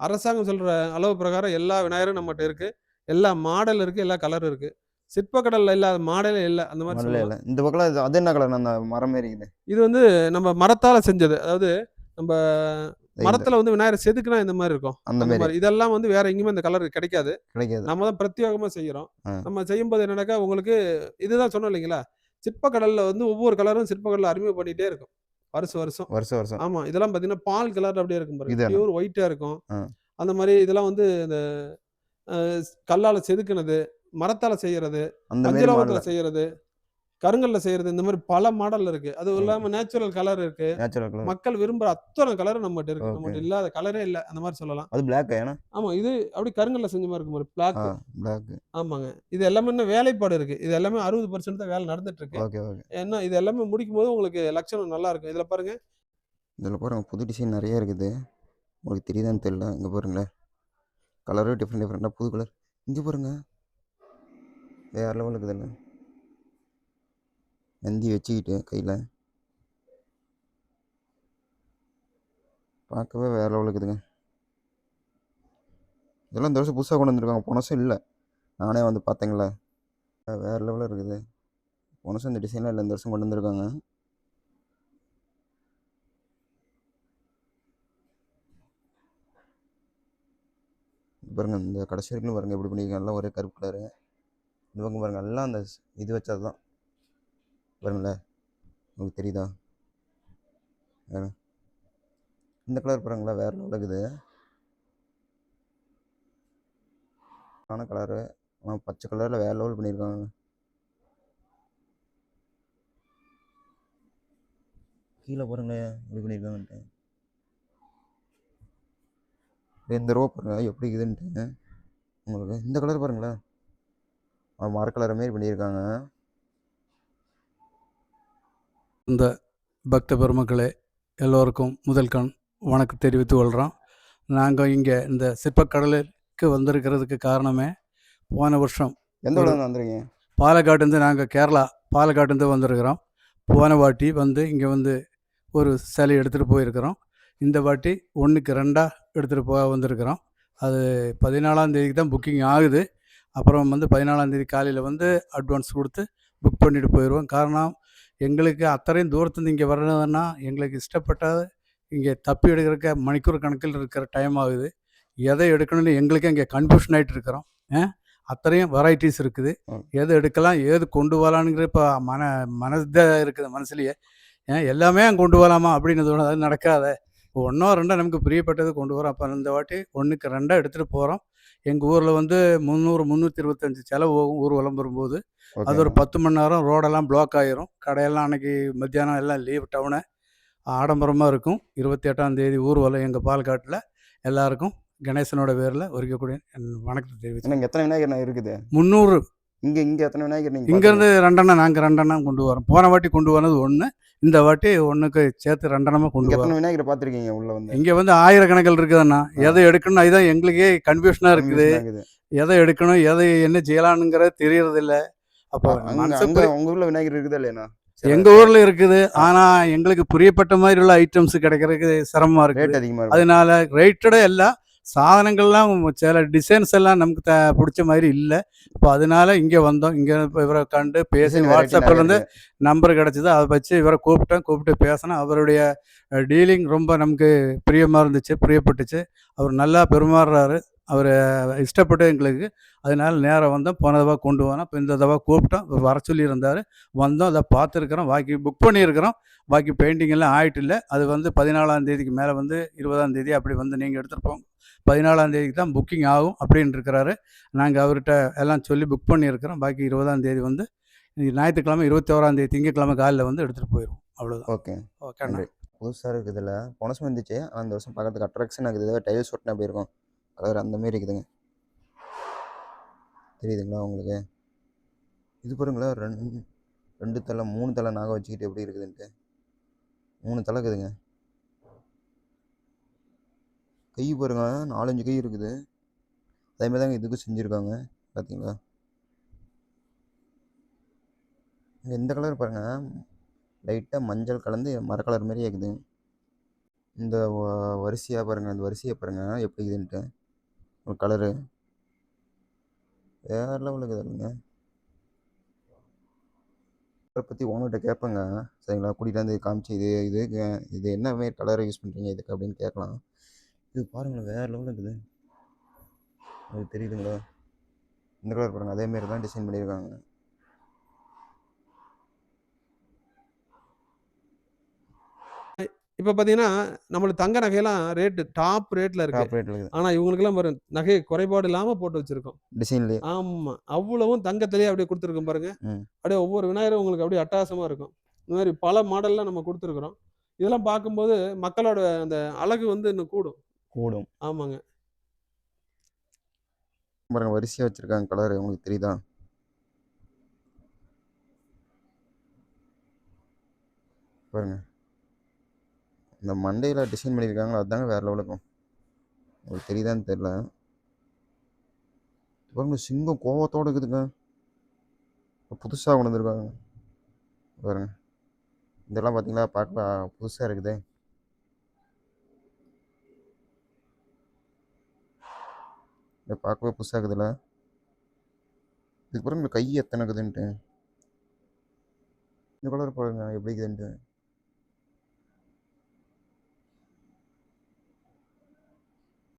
அரசாங்கம் சொல்கிற அளவு பிரகாரம் எல்லா விநாயகரும் நம்மகிட்ட இருக்குது. எல்லா மாடல் இருக்குது, எல்லா கலர் இருக்குது. சிற்பக்கடலில் இல்லாத மாடலே இல்லை, அந்த மாதிரி மாடலே சொல்லலாம். இல்லை. இந்த பக்கம் அது என்ன கலர்? அந்த மரம் மாரி இருக்குது. இது வந்து நம்ம மரத்தால் செஞ்சது. அதாவது நம்ம இந்த மரத்தில் வந்து விநாயகர் செதுக்குனா இந்த மாதிரி இருக்கும். அந்த அந்த மாரி மாதிரி இதெல்லாம் வந்து வேற எங்கேயுமே இந்த கலர் கிடைக்காது. கிடைக்காது. நம்ம தான் பிரத்யேகமாக செய்கிறோம். ஆ. நம்ம செய்யும்போது என்னன்னாக்கா உங்களுக்கு இதுதான் சொன்னோம் இல்லைங்களா, சிற்பக்கடலில் வந்து ஒவ்வொரு கலரும் சிற்பக்கடலில் அறிமுகம் பண்ணிகிட்டே இருக்கும் வருஷம் வருஷம். வருஷம் வருஷம் ஆமாம், இதெல்லாம் பார்த்தீங்கன்னா பால் கலர் அப்படியே இருக்கும் பாருங்க, இது பியூர் ஒயிட்டாக இருக்கும். ஆ. அந்த மாதிரி இதெல்லாம் வந்து இந்த கல்லால் செதுக்குனது, மரத்தால் செய்கிறது, அந்த மாரி பஞ்சலோகத்தில் மாடல் செய்கிறது, கருங்கல்ல செய்கிறது, இந்த மாதிரி பல மாடல் இருக்குது. அதுவும் இல்லாமல் நேச்சுரல் கலர் இருக்குது. Natural colour. மக்கள் விரும்புகிற அத்தனை கலரும் நம்மகிட்ட இருக்குது. ஓகே. நம்மகிட்ட இல்லாத கலரே இல்லை, அந்த மாதிரி சொல்லலாம். அது பிளாக் ஏன்னா? ஆமாம், இது அப்படி கருங்கல்ல செஞ்ச மாதிரி இருக்கும் ஒரு பிளாக். பிளாக். ஆமாங்க, இது எல்லாமே இன்னும் வேலைப்பாடு இருக்குது. இது எல்லாமே 60% தான் வேலை நடந்துட்டு இருக்கு. Okay okay. ஏன்னா இது எல்லாமே முடிக்கும் போது உங்களுக்கு லட்சணம் நல்லா இருக்கும். இதில் பாருங்க, இதில் பாருங்கள் புது டிசைன் நிறைய இருக்குது. உங்களுக்கு தெரியுதான்னு தெரியல. இங்கே பாருங்களேன், கலரும் டிஃப்ரெண்ட்டாக புது கலர். இங்கே பாருங்கள் வேறு லெவலுக்கு இதில் நந்தி வச்சுக்கிட்டு கையில் பார்க்கவே வேறு லெவலுக்கு இருக்குதுங்க. இதெல்லாம் இந்த வருஷம் புதுசாக கொண்டு வந்திருக்காங்க, போன வருஷம் இல்லை. நானே வந்து பார்த்தேங்களா, வேறு லெவலில் இருக்குது. போன வருஷம் இந்த டிசைன்லாம் இல்லை, இந்த வருஷம் கொண்டு வந்திருக்காங்க. பாருங்கள் இந்த கடைசி வரைக்கும் பாருங்கள் எப்படி பண்ணியிருக்காங்க. எல்லாம் ஒரே கருப்பு கலரு. இந்த பக்கம் பாருங்கள் எல்லாம் அந்த இது வச்சது தான் பாருங்களேன், உங்களுக்கு தெரியுதா? இந்த கலர் பாருங்களா வேறு லெவலில் இருக்குது. ஆனால் கலரு ஆனால் பச்சை கலரில் வேறு லெவல் பண்ணியிருக்காங்க. கீழே பாருங்களேன் எப்படி பண்ணியிருக்காங்கன்ட்டு. இந்த ரோ பாருங்கள் எப்படி இருக்குதுன்ட்டு உங்களுக்கு. இந்த கலர் பாருங்களேன், மர கலர் மாரி பண்ணியிருக்காங்க. இந்த பக்த பெருமக்களே எல்லோருக்கும் முதல் கண் வணக்கம் தெரிவித்து கொள்கிறோம். நாங்கள் இங்கே இந்த சிற்பக்கடலுக்கு வந்திருக்கிறதுக்கு காரணமே, போன வருஷம் எந்த ஊரில் வந்துருக்கீங்க? பாலக்காட்டுலேருந்து, நாங்கள் கேரளா பாலக்காட்டுலேருந்து வந்திருக்கிறோம். போன வாட்டி வந்து இங்கே வந்து ஒரு சிலை எடுத்துகிட்டு போயிருக்கிறோம். இந்த வாட்டி 1க்கு 2 எடுத்துகிட்டு போக வந்திருக்கிறோம். அது 14ஆம் தேதிக்கு தான் புக்கிங் ஆகுது. அப்புறம் வந்து 14ஆம் தேதி காலையில் வந்து அட்வான்ஸ் கொடுத்து புக் பண்ணிட்டு போயிடுவோம். காரணம், எங்களுக்கு அத்தனையும் தூரத்துலேருந்து இங்கே வர்றதுன்னா எங்களுக்கு இஷ்டப்பட்டது இங்கே தப்பி எடுக்கிறக்க மணிக்கூர் கணக்கில் இருக்கிற டைம் ஆகுது. எதை எடுக்கணும்னு எங்களுக்கே இங்கே கன்ஃபியூஷன் ஆகிட்டு இருக்கிறோம். அத்தனையும் வெரைட்டிஸ் இருக்குது. எது எடுக்கலாம், ஏது கொண்டு வரலான்ங்கிற இப்போ மனதாக இருக்குது மனசுலேயே. எல்லாமே அங்கே கொண்டு வரலாமா அப்படின்னு தோணுது. அது நடக்காத. 1ஓ 2ஓ நமக்கு பிரியப்பட்டது கொண்டு வரோம். அப்போ இந்த வாட்டி 1க்கு 2 எடுத்துகிட்டு போகிறோம். எங்கள் ஊரில் வந்து 325 செலவு போகும் ஊர்வலம் வரும்போது. அது ஒரு 10 மணி நேரம் ரோடெல்லாம் பிளாக் ஆகிரும். கடையெல்லாம் அன்றைக்கி மத்தியானம் எல்லாம் லீவ், டவுனு ஆடம்பரமாக இருக்கும். 28ஆம் தேதி ஊர்வலம் எங்கள் பாலக்காட்டில். எல்லாருக்கும் கணேசனோட பேரில் ஒருக்கக்கூடிய வணக்கத்தை தெரிவித்து. இங்கே எத்தனை விநாயகர் இருக்குது? 300. இங்கே எத்தனை விநாயகர்? நீங்கள் இங்கேருந்து 2 நாங்கள் 2 கொண்டு வரோம். போன வாட்டி கொண்டு வந்தது 1, இந்த வாட்டி 1க்கு சேர்த்து 2 கொண்டு வரோம். எத்தனை விநாயகரை பார்த்துருக்கீங்க உள்ள வந்து? இங்கே வந்து ஆயிரக்கணக்கில் இருக்குதுண்ணா. எதை எடுக்கணும் அதுதான் எங்களுக்கே கன்ஃபியூஷனாக இருக்குது. எதை எடுக்கணும், எதை என்ன செய்யலானுங்கிறது தெரியறதில்ல. அப்போ உங்கள் ஊரில் விநாயகர் இருக்குதா இல்லையா? எங்கள் ஊரில் இருக்குது. ஆனால் எங்களுக்கு புரியப்பட்ட மாதிரி உள்ள ஐட்டம்ஸ் கிடைக்கிறதுக்கு சிரமமாக இருக்குது. ரேட் அதிகமாக. அதனால ரேட்டோட எல்லாம் சாதனங்கள்லாம் சில டிசைன்ஸ் எல்லாம் நமக்கு பிடிச்ச மாதிரி இல்லை. இப்போ அதனால இங்கே வந்தோம். இங்கே இவரை கண்டு பேசி டிசைன் வெரைட்டி நிறைய வாட்ஸ்அப்லேருந்து இருக்குது. நம்பர் கிடச்சிது. அதை வச்சு இவரை கூப்பிட்டு பேசினேன். அவருடைய டீலிங் ரொம்ப நமக்கு பிரியமாக இருந்துச்சு, பிரியப்பட்டுச்சு. அவர் நல்லா பெருமாறுறாரு. அவர் இஷ்டப்பட்டு எங்களுக்கு. அதனால நேரா வந்தோம். போன தடவை கொண்டு போனோம். இப்போ இந்த தடவை கூப்பிட்டோம். அவர் வர சொல்லியிருந்தார். வந்தோம். அதை பார்த்துருக்குறோம். பாக்கி புக் பண்ணியிருக்கிறோம். பாக்கி பெயிண்டிங் எல்லாம் ஆயிட்டு இல்லை. அது வந்து 14ஆம் தேதிக்கு மேலே வந்து 20ஆம் தேதி அப்படி வந்து நீங்கள் எடுத்துகிட்டு போங்க. 14ஆம் தேதிக்கு தான் புக்கிங் ஆகும் அப்படின்னு இருக்கிறாரு. நாங்கள் அவர்கிட்ட எல்லாம் சொல்லி புக் பண்ணியிருக்கிறோம். பாக்கி 20ஆம் தேதி வந்து ஞாயிற்றுக்கிழமை 21ஆம் தேதி திங்கட்கிழமை காலையில் வந்து எடுத்துகிட்டு போயிடும். அவ்வளோதான். ஓகே, ஓகேண்ணா. நன்றி. புதுசாக இருக்குது இதில். போன வருஷம் வந்துச்சு. ஆனால் இந்த வருஷம் பார்க்கறதுக்கு அட்ராக்ஷன் ஆகுது. ஏதாவது டைல்ஸ் ஒட்டினா அப்படி இருக்கும். கலர் அந்த மாரி இருக்குதுங்க. தெரியுதுங்களா உங்களுக்கு? இது பாருங்களா, 2 தலை 3 தலை நாக வச்சுக்கிட்டு எப்படி இருக்குதுன்ட்டு. 3 தலை இருக்குதுங்க. கை பாருங்க, 4, 5 கை இருக்குது. அதேமாதிரி தாங்க இதுக்கும் செஞ்சுருக்காங்க. பார்த்தீங்களா? இங்கே இந்த கலர் பாருங்கள், லைட்டாக மஞ்சள் கலந்து மர கலர் மாதிரியே இருக்குது. இந்த வரிசையாக பாருங்கள், இந்த வரிசையை பாருங்கள் எப்படி இருக்குதுன்ட்டு. ஒரு கலரு வேறு லெவலில் இருக்குது இல்லைங்க. அதை பற்றி ஓனர்கிட்ட கேட்பேங்க. சரிங்களா? கூட்டிகிட்டு வந்து காமிச்சு இது என்ன மாரி கலரை யூஸ் பண்ணுறீங்க இதுக்கு அப்படின்னு கேட்கலாம். இது பாருங்களேன், வேறு லெவலில் இருக்குது. அது தெரியுதுங்களா? இந்த கலர் பாருங்கள், அதேமாரி தான் டிசைன் பண்ணியிருக்காங்க. இப்போ பார்த்தீங்கன்னா, நம்மளுக்கு தங்க நகையெல்லாம் டாப் ரேட்ல இருக்கு. டாப் ரேட்டில் இருக்குது. ஆனா இவங்களுக்கெல்லாம் பாருங்க, நகை குறைபாடு இல்லாம போட்டு வச்சிருக்கோம். டிசைன்லேயே. ஆமா. அவ்வளவும் தங்கத்திலேயே அப்படியே குடுத்துருக்கோம் பாருங்க. ம். அப்படியே ஒவ்வொரு விநாயகரும் உங்களுக்கு அப்படியே அட்டகாசமா இருக்கும். இந்த மாரி பல மாடல்லாம் நம்ம குடுத்துருக்குறோம். இதெல்லாம் பார்க்கும்போது மக்களோட அந்த அழகு வந்து இன்னும் கூடும். கூடும். ஆமாங்க. பாருங்க, வரிசையாக வச்சுருக்காங்க கலரு. உங்களுக்கு தெரியுதா? பாருங்க, இந்த மண்டையில் டிசைன் பண்ணியிருக்காங்களோ அதுதாங்க வேறு லெவலில் இருக்கும். உங்களுக்கு தெரியுதான்னு தெரில. பாருங்க, சிங்கம் கோவத்தோடு இருக்குதுங்க. புதுசாக கொண்டு வந்திருக்காங்க பாருங்க. இதெல்லாம் பார்த்தீங்களா, பார்க்க புதுசாக இருக்குது. இதை பார்க்கவே புதுசாக இருக்குதுல்ல. இதுக்கு பாருங்க கை எத்தனை இருக்குதுன்ட்டு. இந்த கலர் பாருங்க எப்படி இருக்குதுன்ட்டு.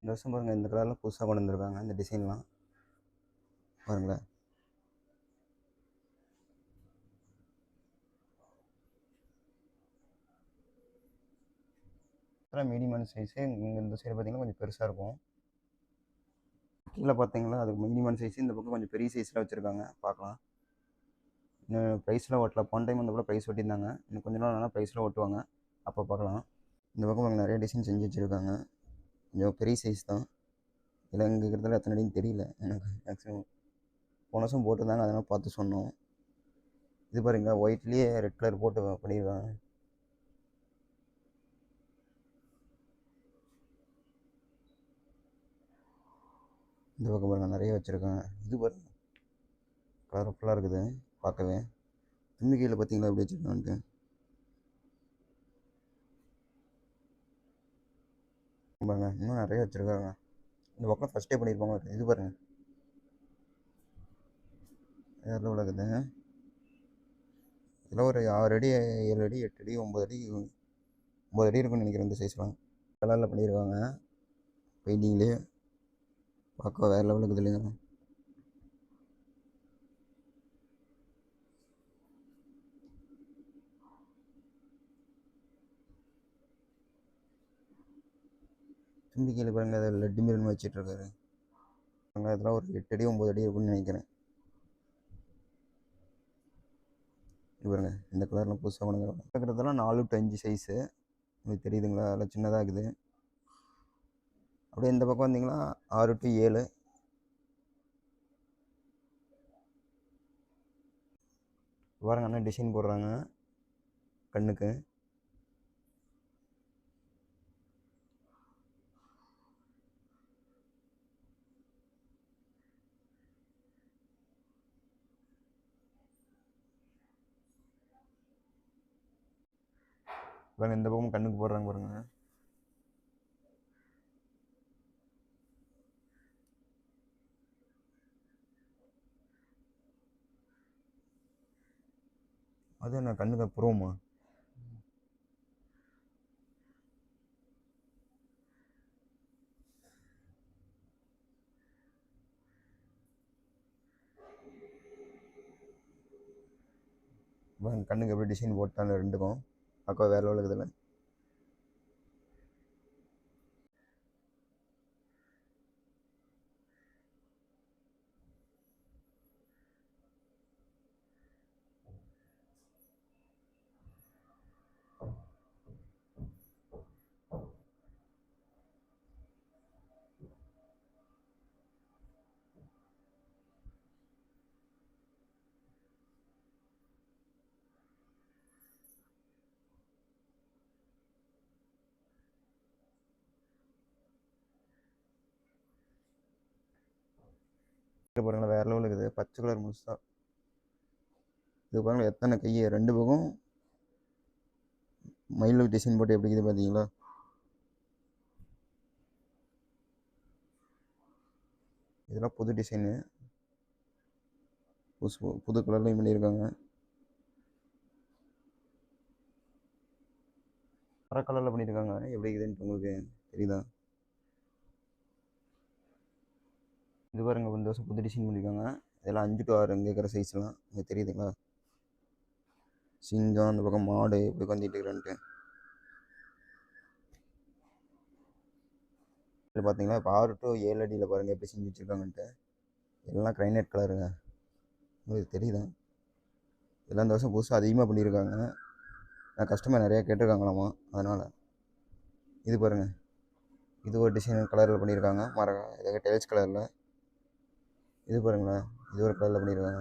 இந்த வருஷம் பாருங்கள், இந்த கலரில் புதுசாக கொண்டு வந்திருக்காங்க. இந்த டிசைன்லாம் பாருங்களேன். மீடியமான சைஸு. இங்கே இந்த சைடு பார்த்தீங்கன்னா கொஞ்சம் பெருசாக இருக்கும். கீழே பார்த்தீங்களா, அதுக்கு மீடியமான சைஸு. இந்த பக்கம் கொஞ்சம் பெரிய சைஸில் வச்சுருக்காங்க. பார்க்கலாம். இன்னும் ப்ரைஸில் ஓட்டல. போன டைம் வந்து கூட ப்ரைஸ் ஒட்டியிருந்தாங்க. இன்னும் கொஞ்ச நாள் ஆனால் ப்ரைஸில் ஓட்டுவாங்க. அப்போ பார்க்கலாம். இந்த பக்கம் அவங்க நிறைய டிசைன் செஞ்சு வச்சுருக்காங்க. கொஞ்சம் பெரிய சைஸ் தான். இதில் இங்கே இருக்கிறதுல எத்தனை அடின்னு தெரியல எனக்கு. மேக்ஸிமம் போன வருஷம் போட்டிருந்தாங்க, அதனால் பார்த்து சொன்னோம். இது பாருங்களா, ஒயிட்லேயே ரெட் கலர் போட்டு பண்ணியிருக்காங்க. இந்த பக்கம் பாருங்கள், நிறைய வச்சுருக்காங்க. இது பாருங்கள், கலர்ஃபுல்லாக இருக்குது பார்க்கவே. தும்பிக்கையில் பார்த்தீங்களா எப்படி வச்சுருக்கான்ட்டு. பாருங்க, இன்னும் நிறைய வச்சுருக்காங்க. இந்த பக்கம் ஃபஸ்ட்டே பண்ணியிருப்பாங்க. இது பாருங்கள், வேறு லெவலில் இருக்குது. இதெல்லாம் ஒரு 6 அடி 7 அடி 8 அடி 9 அடி 9 அடி இருக்குன்னு நினைக்கிறேன். இந்த சைஸ்லாம் கலரில் பண்ணியிருக்காங்க. பெயிண்டிங்லேயே பார்க்க வேறு லெவலில் இருக்குது இல்லைங்க. தும்பிக்கையில் பாருங்கள், அதை லட்டு மீன் வச்சிட்ருக்காரு. இதெல்லாம் ஒரு 8 அடி 9 அடி இருக்குன்னு நினைக்கிறேன். இது பாருங்க, இந்த கலர்லாம் புதுசாக கொண்டு இருக்கிறதெல்லாம் 4 to 5 சைஸு. உங்களுக்கு தெரியுதுங்களா? அதெல்லாம் சின்னதாக இருக்குது. அப்படியே இந்த பக்கம் வந்தீங்கன்னா 6 to 7. பாருங்க, அண்ணா டிசைன் போடுறாங்க கண்ணுக்கு. பாருங்க, இந்த பக்கம் கண்ணுக்கு போடுறாங்க பாருங்க. அது என்ன கண்ணுக்கு புருவமா? கண்ணுக்கு எப்படி டிசைன் போட்டாங்க ரெண்டுக்கும் பார்க்க வேற லெவலுக்கு இதில். பாருங்களா வேற லெவலுக்கு இருக்குது. பச்சை கலர் முழுசா. இது பாருங்களா எத்தனை கை, ரெண்டு பக்கம் மயில் டிசைன் போட்டு எப்படி இருக்குது பார்த்தீங்களா? இதெல்லாம் புது டிசைனு, புது கலர்லையும் பண்ணியிருக்காங்க. வர கலரில் பண்ணியிருக்காங்க. எப்படி இருக்குதுன்ட்டு உங்களுக்கு தெரியுதா? இது பாருங்க இந்த வருஷம் புது டிசைன் பண்ணியிருக்காங்க. இதெல்லாம் 5 to 6 கேட்குற சைஸ்லாம் உங்களுக்கு தெரியுதுங்களா? சிங்கம், அந்த பக்கம் மாடு இப்படி வந்துட்டு இருக்கிறான்ட்டு. இது பார்த்தீங்களா இப்போ 6 to 7 அடியில் பாருங்கள் எப்படி செஞ்சு வச்சுருக்காங்கன்ட்டு. எல்லாம் கிரைனைட் கலருங்க. உங்களுக்கு தெரியுதா? இதெல்லாம் இந்த வருஷம் புதுசாக அதிகமாக பண்ணியிருக்காங்க. நான் கஸ்டமர் நிறையா கேட்டிருக்காங்களாமா, அதனால். இது பாருங்கள், இது ஒரு டிசைன் கலரில் பண்ணியிருக்காங்க. இதாக டைல்ஸ் கலரில். இது பாருங்களேன், இது ஒரு கலரில் பண்ணியிருக்காங்க.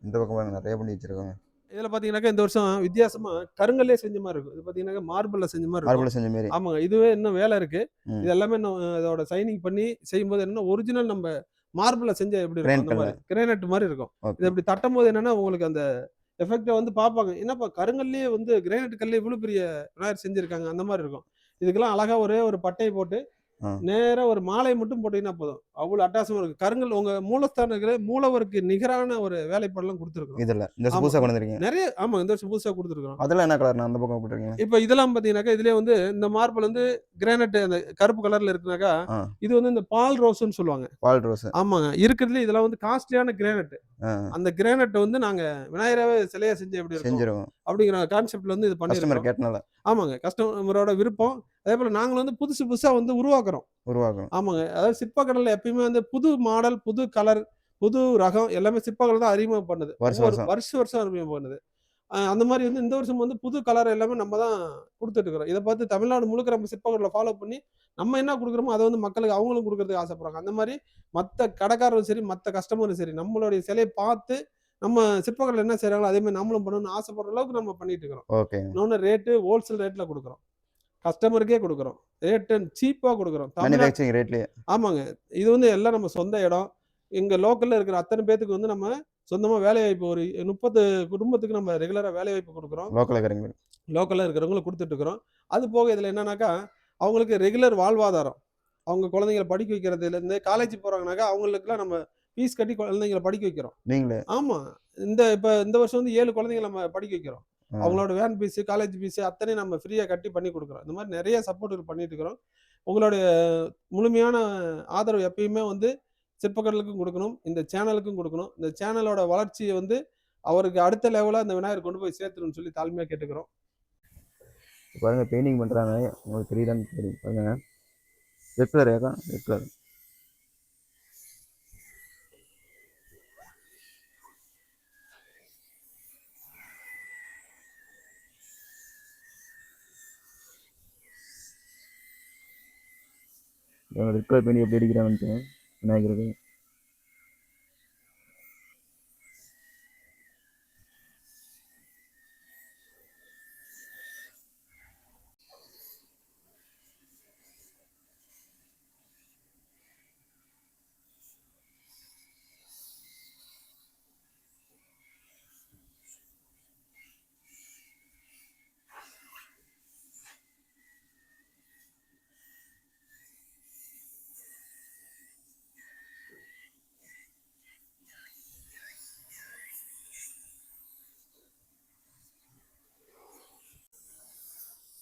இந்த பக்கம் பாருங்க நிறைய பண்ணி வச்சுருக்காங்க. இதில் பார்த்தீங்கன்னாக்கா இந்த வருஷம் வித்தியாசமாக கருங்கல்லே செஞ்ச மாதிரி இருக்கும். இது பார்த்தீங்கன்னாக்கா மார்பிளில் செஞ்ச மாதிரி இருக்கும். மார்பிள் செஞ்ச மாரி. ஆமாங்க, இதுவே இன்னும் வேலை இருக்குது. இது எல்லாமே இன்னும் இதோட சைனிங் பண்ணி செய்யும்போது என்னென்னா ஒரிஜினல் நம்ம மார்பிளில் செஞ்ச எப்படி இருக்கும் அந்த மாதிரி கிரானைட் மாதிரி இருக்கும். இது இப்படி தட்டும் போது என்னென்னா உங்களுக்கு அந்த எஃபெக்டை வந்து பார்ப்பாங்க. என்னப்பா கருங்கல்லையே வந்து கிரானைட் கல்லே இவ்வளோ பெரிய விநாயகர் செஞ்சுருக்காங்க அந்த மாதிரி இருக்கும். இதுக்கெல்லாம் அழகாக ஒரே ஒரு பட்டையை போட்டு நேராக ஒரு மாலை மட்டும் போட்டீங்கன்னா போதும், அவ்வளோ அட்டாசமாக இருக்குது. கருங்கல் உங்கள் மூலஸ்தானங்களே மூலவருக்கு நிகரான ஒரு வேலைப்பாடெல்லாம் கொடுத்துருக்கோம். இதில் இந்த புதுசாக கொண்டு வந்துருக்கீங்க நிறைய. ஆமாம், இந்த வருஷம் புதுசாக கொடுத்துருக்கோம். அதெல்லாம் என்ன கலர் அந்த பக்கம் போட்டுருக்கீங்க? இப்போ இதெல்லாம் பார்த்தீங்கன்னாக்கா இதுலேயே வந்து இந்த மார்பிள் வந்து கிரானைட் அந்த கருப்பு கலரில் இருக்குனாக்கா இது வந்து இந்த பால் ரோஸ்ன்னு சொல்லுவாங்க. பால் ரோஸ். ஆமாங்க, இருக்கிறதுல இதெல்லாம் வந்து காஸ்ட்லியான கிரானைட். அந்த கிரானைட் வந்து நாங்கள் விநாயகராகவே சிலையாக செஞ்சு எப்படி செஞ்சிருவோம் அப்படிங்கிற கான்செப்ட்ல வந்து இது பண்ணிருக்கோம். கேட்டனால. ஆமாங்க, கஸ்டமரோட விருப்பம். அதே போல் நாங்களும் வந்து புதுசு புதுசாக வந்து உருவாக்குறோம். ஆமாங்க, அதாவது சிற்பக்கடலில் எப்பயுமே வந்து புது மாடல், புது கலர், புது ரகம் எல்லாமே சிற்பக்கடல் தான் அறிமுகம் பண்ணுது. வருஷம் அறிமுகம் பண்ணுது. அந்த மாதிரி வந்து இந்த வருஷம் வந்து புது கலர் எல்லாமே நம்ம தான் கொடுத்துட்டு இருக்கிறோம். இதை பார்த்து தமிழ்நாடு முழுக்க நம்ம சிற்பக்கடலை ஃபாலோ பண்ணி நம்ம என்ன கொடுக்குறோமோ அதை வந்து மக்களுக்கு அவங்களும் கொடுக்கறதுக்கு ஆசைப்படுறாங்க. அந்த மாதிரி மற்ற கடைக்காரரும் சரி, மற்ற கஸ்டமரும் சரி, நம்மளுடைய சிலையை பார்த்து நம்ம சிற்பக்கடலை என்ன செய்கிறாங்களோ அதே மாதிரி நம்மளும் பண்ணணும்னு ஆசைப்படுற அளவுக்கு நம்ம பண்ணிட்டு இருக்கிறோம். இன்னொன்று ரேட்டு ஹோல்சேல் ரேட்டில் கொடுக்குறோம், கஸ்டமருக்கே கொடுக்குறோம், ரேட்டு சீப்பாக கொடுக்குறோம். ஆமாங்க, இது வந்து எல்லாம் நம்ம சொந்த இடம். எங்கள் லோக்கலில் இருக்கிற அத்தனை பேத்துக்கு வந்து நம்ம சொந்தமாக வேலை வாய்ப்பு ஒரு 30 குடும்பத்துக்கு நம்ம ரெகுலராக வேலை வாய்ப்பு கொடுக்குறோம். லோக்கலில் இருக்கிறவங்களுக்கு கொடுத்துட்டு இருக்கிறோம். அது போக இதில் என்னன்னாக்கா அவங்களுக்கு ரெகுலர் வாழ்வாதாரம், அவங்க குழந்தைங்களை படிக்க வைக்கிறதுலேருந்து காலேஜ் போகிறாங்கனாக்கா அவங்களுக்குலாம் நம்ம ஃபீஸ் கட்டி குழந்தைங்களை படிக்க வைக்கிறோம். நீங்களே? ஆமாம், இப்போ இந்த வருஷம் வந்து 7 குழந்தைங்களை நம்ம படிக்க வைக்கிறோம். அவங்களோட வேன் ஃபீஸு, காலேஜ் ஃபீஸு அத்தனையும் நம்ம ஃப்ரீயாக கட்டி பண்ணி கொடுக்குறோம். இந்த மாதிரி நிறைய சப்போர்ட் பண்ணிட்டு இருக்கிறோம். உங்களுடைய முழுமையான ஆதரவு எப்பயுமே வந்து சிற்பக்கடலுக்கும் கொடுக்கணும், இந்த சேனலுக்கும் கொடுக்கணும். இந்த சேனலோட வளர்ச்சியை வந்து அவருக்கு அடுத்த லெவலாக இந்த விநாயகர் கொண்டு போய் சேர்த்துணும்னு சொல்லி தாழ்மையாக கேட்டுக்கிறோம். பாருங்க பெயிண்டிங் பண்ணுறாங்க, உங்களுக்கு தெரியுதான்னு தெரியும். பாருங்க ரெட் கலர் ஏக்கா, red colour. Red colour paint எப்படி அடிக்கிறாங்கன்ட்டு விநாயகருக்கு.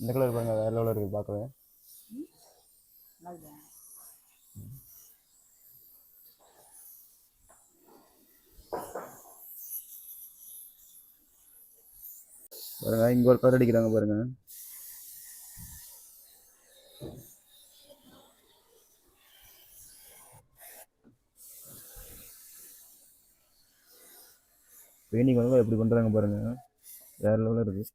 இந்த கலர் பாருங்க, வேறு லெவலில் இருக்குது பார்க்கவே. பாருங்க இங்கே ஒரு கலர் அடிக்கிறாங்க பாருங்க. பெயிண்டிங் வந்து எப்படி பண்ணுறாங்க பாருங்க, வேறு லெவலில் இருக்குது.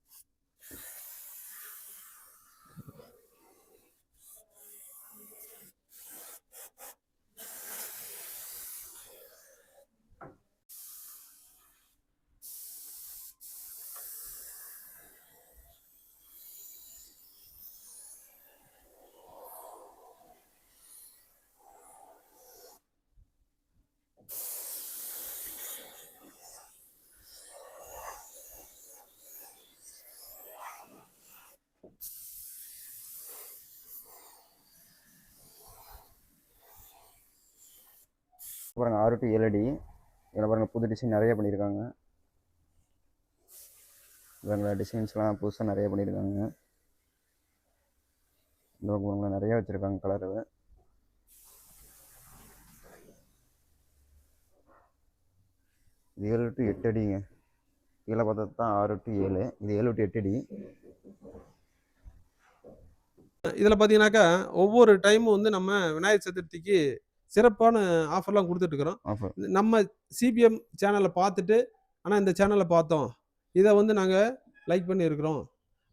பாருங்கள் 6 to 7 அடி. இதில் பாருங்கள் புது டிசைன் நிறைய பண்ணியிருக்காங்க. இவங்க டிசைன்ஸ்லாம் புதுசாக நிறைய பண்ணியிருக்காங்க. இந்த நிறைய வச்சுருக்காங்க கலரு. இது 7 to 8 அடிங்க. கீழே பார்த்தது தான் 6 to 7, இது 7 to 8 அடி. இதில் பார்த்தீங்கன்னாக்கா ஒவ்வொரு டைமும் வந்து நம்ம விநாயகர் சதுர்த்திக்கு சிறப்பான ஆஃபர்லாம் கொடுத்துட்ருக்குறோம். ஆஃபர் நம்ம சிபிஎம் சேனலை பார்த்துட்டு ஆனால் இந்த சேனலை பார்த்தோம், இதை வந்து நாங்கள் லைக் பண்ணியிருக்கிறோம்,